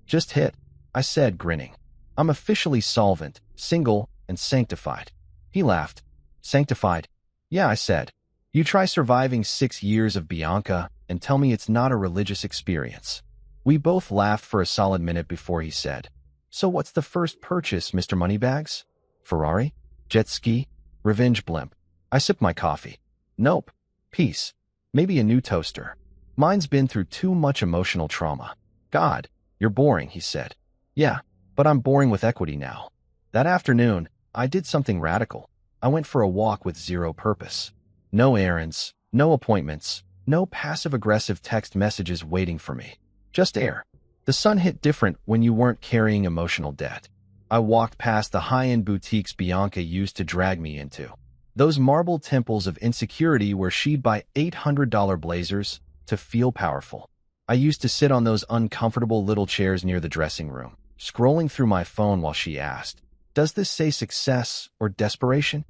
Just hit, I said, grinning. I'm officially solvent, single, and sanctified. He laughed. Sanctified? Yeah, I said. You try surviving 6 years of Bianca and tell me it's not a religious experience. We both laughed for a solid minute before he said, So what's the first purchase, Mr. Moneybags? Ferrari? Jet ski? Revenge blimp? I sipped my coffee. Nope. Peace. Maybe a new toaster. Mine's been through too much emotional trauma. God, you're boring, he said. Yeah, but I'm boring with equity now. That afternoon, I did something radical. I went for a walk with zero purpose. No errands, no appointments, no passive-aggressive text messages waiting for me. Just air. The sun hit different when you weren't carrying emotional debt. I walked past the high-end boutiques Bianca used to drag me into. Those marble temples of insecurity where she'd buy $800 blazers to feel powerful. I used to sit on those uncomfortable little chairs near the dressing room, scrolling through my phone while she asked, Does this say success or desperation?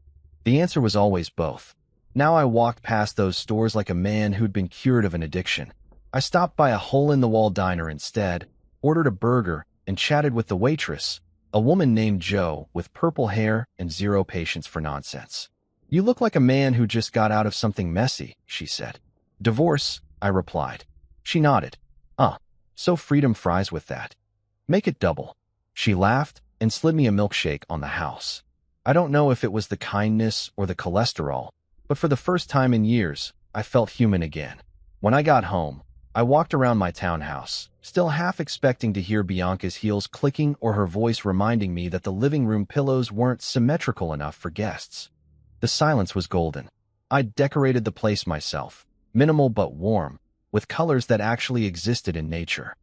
The answer was always both. Now I walked past those stores like a man who'd been cured of an addiction. I stopped by a hole-in-the-wall diner instead, ordered a burger, and chatted with the waitress, a woman named Jo with purple hair and zero patience for nonsense. You look like a man who just got out of something messy, she said. Divorce, I replied. She nodded. So freedom fries with that. Make it double. She laughed and slid me a milkshake on the house. I don't know if it was the kindness or the cholesterol, but for the first time in years, I felt human again. When I got home, I walked around my townhouse, still half expecting to hear Bianca's heels clicking or her voice reminding me that the living room pillows weren't symmetrical enough for guests. The silence was golden. I'd decorated the place myself, minimal but warm, with colors that actually existed in nature.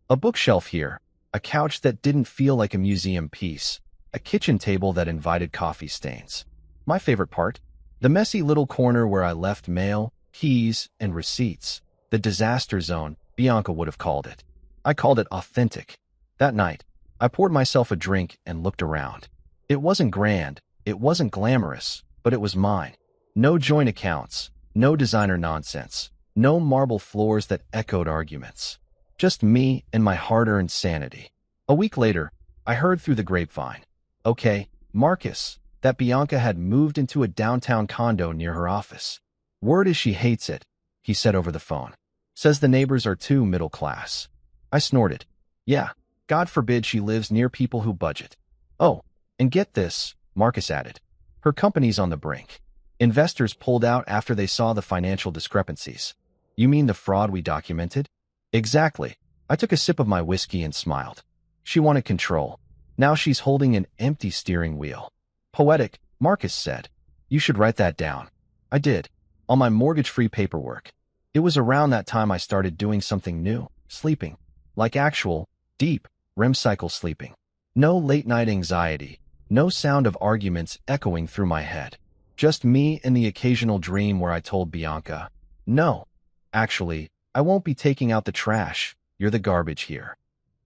A bookshelf here, a couch that didn't feel like a museum piece, a kitchen table that invited coffee stains. My favorite part? The messy little corner where I left mail, keys, and receipts. The disaster zone, Bianca would have called it. I called it authentic. That night, I poured myself a drink and looked around. It wasn't grand, it wasn't glamorous, but it was mine. No joint accounts, no designer nonsense, no marble floors that echoed arguments. Just me and my hard-earned sanity. A week later, I heard through the grapevine. Okay, Marcus, that Bianca had moved into a downtown condo near her office. Word is she hates it, he said over the phone. Says the neighbors are too middle class. I snorted. Yeah, God forbid she lives near people who budget. Oh, and get this, Marcus added. Her company's on the brink. Investors pulled out after they saw the financial discrepancies. You mean the fraud we documented? Exactly. I took a sip of my whiskey and smiled. She wanted control. Now she's holding an empty steering wheel. Poetic, Marcus said. You should write that down. I did. On my mortgage-free paperwork. It was around that time I started doing something new, sleeping. Like actual, deep, REM cycle sleeping. No late-night anxiety. No sound of arguments echoing through my head. Just me and the occasional dream where I told Bianca, No, actually, I won't be taking out the trash. You're the garbage here.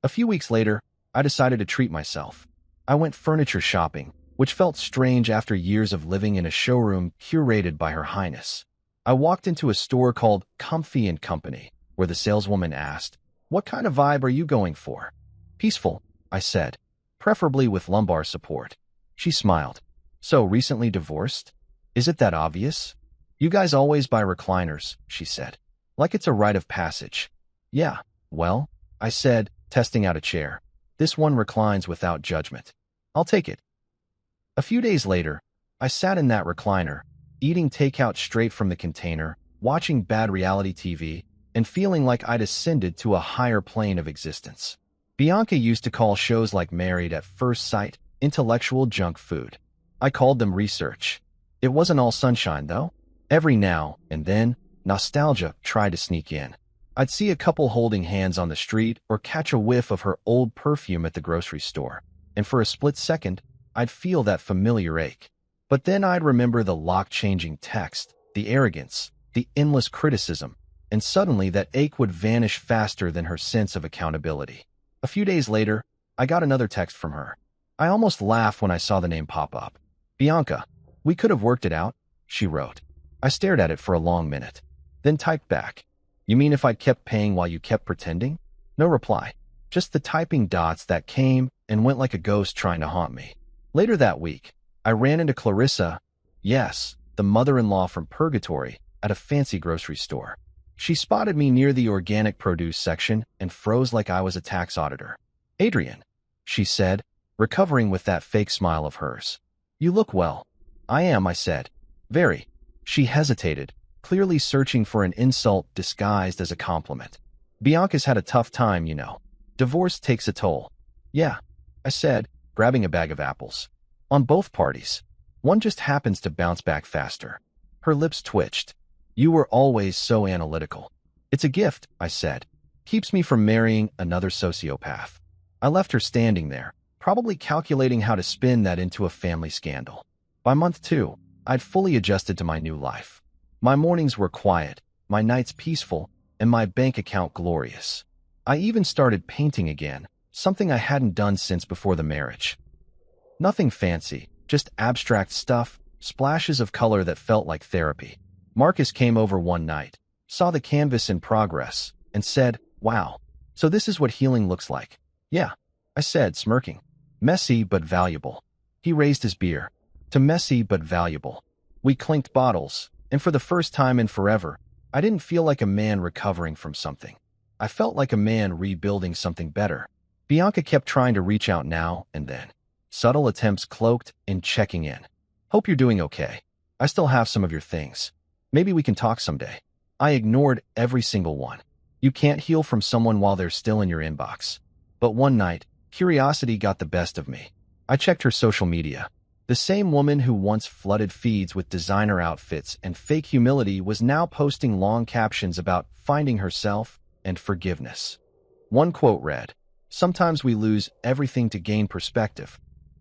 A few weeks later, I decided to treat myself. I went furniture shopping, which felt strange after years of living in a showroom curated by Her Highness. I walked into a store called Comfy & Company, where the saleswoman asked, What kind of vibe are you going for? Peaceful, I said, preferably with lumbar support. She smiled. So, recently divorced? Is it that obvious? You guys always buy recliners, she said. Like it's a rite of passage. Yeah, well, I said, testing out a chair. This one reclines without judgment. I'll take it. A few days later, I sat in that recliner, eating takeout straight from the container, watching bad reality TV, and feeling like I'd ascended to a higher plane of existence. Bianca used to call shows like Married at First Sight intellectual junk food. I called them research. It wasn't all sunshine, though. Every now and then, nostalgia tried to sneak in. I'd see a couple holding hands on the street or catch a whiff of her old perfume at the grocery store, and for a split second, I'd feel that familiar ache. But then I'd remember the lock-changing text, the arrogance, the endless criticism, and suddenly that ache would vanish faster than her sense of accountability. A few days later, I got another text from her. I almost laughed when I saw the name pop up. Bianca, we could have worked it out, she wrote. I stared at it for a long minute, then typed back. You mean if I'd kept paying while you kept pretending? No reply. Just the typing dots that came and went like a ghost trying to haunt me. Later that week, I ran into Clarissa, yes, the mother-in-law from Purgatory, at a fancy grocery store. She spotted me near the organic produce section and froze like I was a tax auditor. Adrian, she said, recovering with that fake smile of hers. You look well. I am, I said. Very. She hesitated, clearly searching for an insult disguised as a compliment. Bianca's had a tough time, you know. Divorce takes a toll. Yeah, I said, grabbing a bag of apples. On both parties. One just happens to bounce back faster. Her lips twitched. You were always so analytical. It's a gift, I said. Keeps me from marrying another sociopath. I left her standing there, probably calculating how to spin that into a family scandal. By month 2, I'd fully adjusted to my new life. My mornings were quiet, my nights peaceful, and my bank account glorious. I even started painting again, something I hadn't done since before the marriage. Nothing fancy, just abstract stuff, splashes of color that felt like therapy. Marcus came over one night, saw the canvas in progress, and said, "Wow, so this is what healing looks like." "Yeah," I said, smirking. "Messy but valuable." He raised his beer. "To messy but valuable." We clinked bottles, and for the first time in forever, I didn't feel like a man recovering from something. I felt like a man rebuilding something better. Bianca kept trying to reach out now and then. Subtle attempts cloaked in checking in. "Hope you're doing okay. I still have some of your things. Maybe we can talk someday." I ignored every single one. You can't heal from someone while they're still in your inbox. But one night, curiosity got the best of me. I checked her social media. The same woman who once flooded feeds with designer outfits and fake humility was now posting long captions about finding herself and forgiveness. One quote read, "Sometimes we lose everything to gain perspective."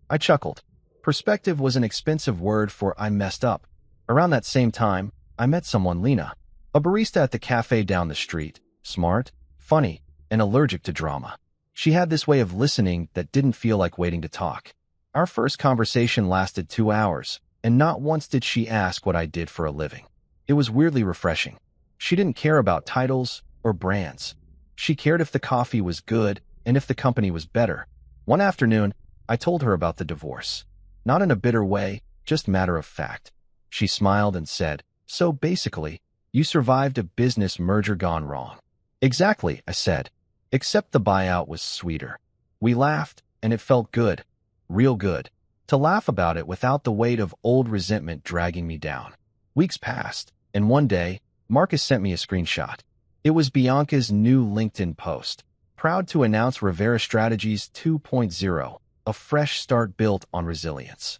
I chuckled. Perspective was an expensive word for I messed up. Around that same time, I met someone, Lena, a barista at the cafe down the street, smart, funny, and allergic to drama. She had this way of listening that didn't feel like waiting to talk. Our first conversation lasted 2 hours, and not once did she ask what I did for a living. It was weirdly refreshing. She didn't care about titles or brands. She cared if the coffee was good and if the company was better. One afternoon, I told her about the divorce. Not in a bitter way, just matter of fact. She smiled and said, "So basically, you survived a business merger gone wrong." "Exactly," I said, except the buyout was sweeter. We laughed, and it felt good. Real good. To laugh about it without the weight of old resentment dragging me down. Weeks passed, and one day, Marcus sent me a screenshot. It was Bianca's new LinkedIn post, proud to announce Rivera Strategies 2.0, a fresh start built on resilience.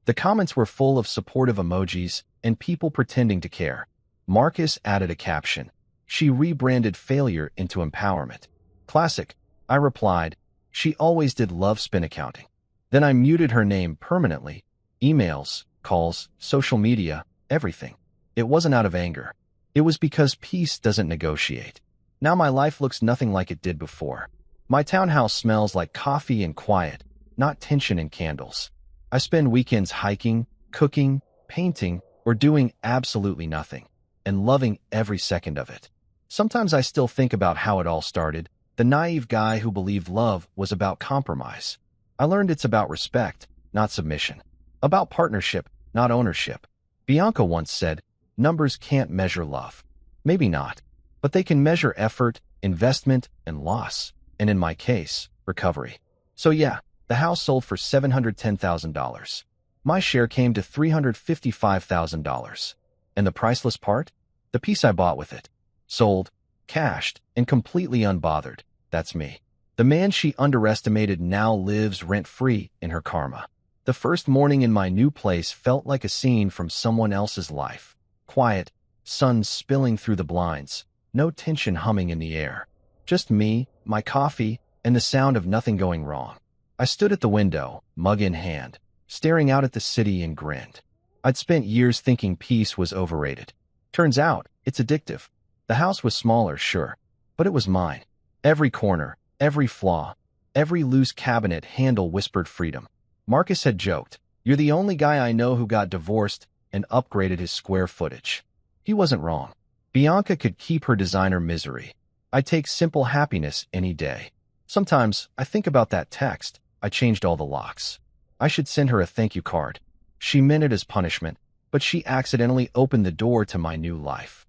The comments were full of supportive emojis and people pretending to care. Marcus added a caption. She rebranded failure into empowerment. Classic, I replied. She always did love spin accounting. Then I muted her name permanently. Emails, calls, social media, everything. It wasn't out of anger. It was because peace doesn't negotiate. Now my life looks nothing like it did before. My townhouse smells like coffee and quiet, not tension and candles. I spend weekends hiking, cooking, painting, or doing absolutely nothing, and loving every second of it. Sometimes I still think about how it all started, the naive guy who believed love was about compromise. I learned it's about respect, not submission. About partnership, not ownership. Bianca once said, numbers can't measure love. Maybe not, but they can measure effort, investment, and loss. And in my case, recovery. So yeah, the house sold for $710,000. My share came to $355,000. And the priceless part? The piece I bought with it. Sold, cashed, and completely unbothered. That's me. The man she underestimated now lives rent-free in her karma. The first morning in my new place felt like a scene from someone else's life. Quiet, sun spilling through the blinds, no tension humming in the air. Just me, my coffee, and the sound of nothing going wrong. I stood at the window, mug in hand, staring out at the city and grinned. I'd spent years thinking peace was overrated. Turns out, it's addictive. The house was smaller, sure, but it was mine. Every corner, every flaw, every loose cabinet handle whispered freedom. Marcus had joked, "You're the only guy I know who got divorced and upgraded his square footage." He wasn't wrong. Bianca could keep her designer misery. I take simple happiness any day. Sometimes I think about that text. I changed all the locks. I should send her a thank you card. She meant it as punishment, but she accidentally opened the door to my new life.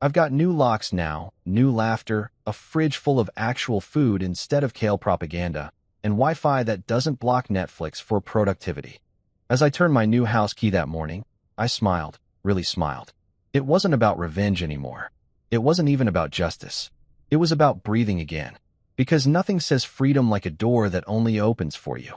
I've got new locks now, new laughter, a fridge full of actual food instead of kale propaganda, and Wi-Fi that doesn't block Netflix for productivity. As I turned my new house key that morning, I smiled, really smiled. It wasn't about revenge anymore. It wasn't even about justice. It was about breathing again. Because nothing says freedom like a door that only opens for you.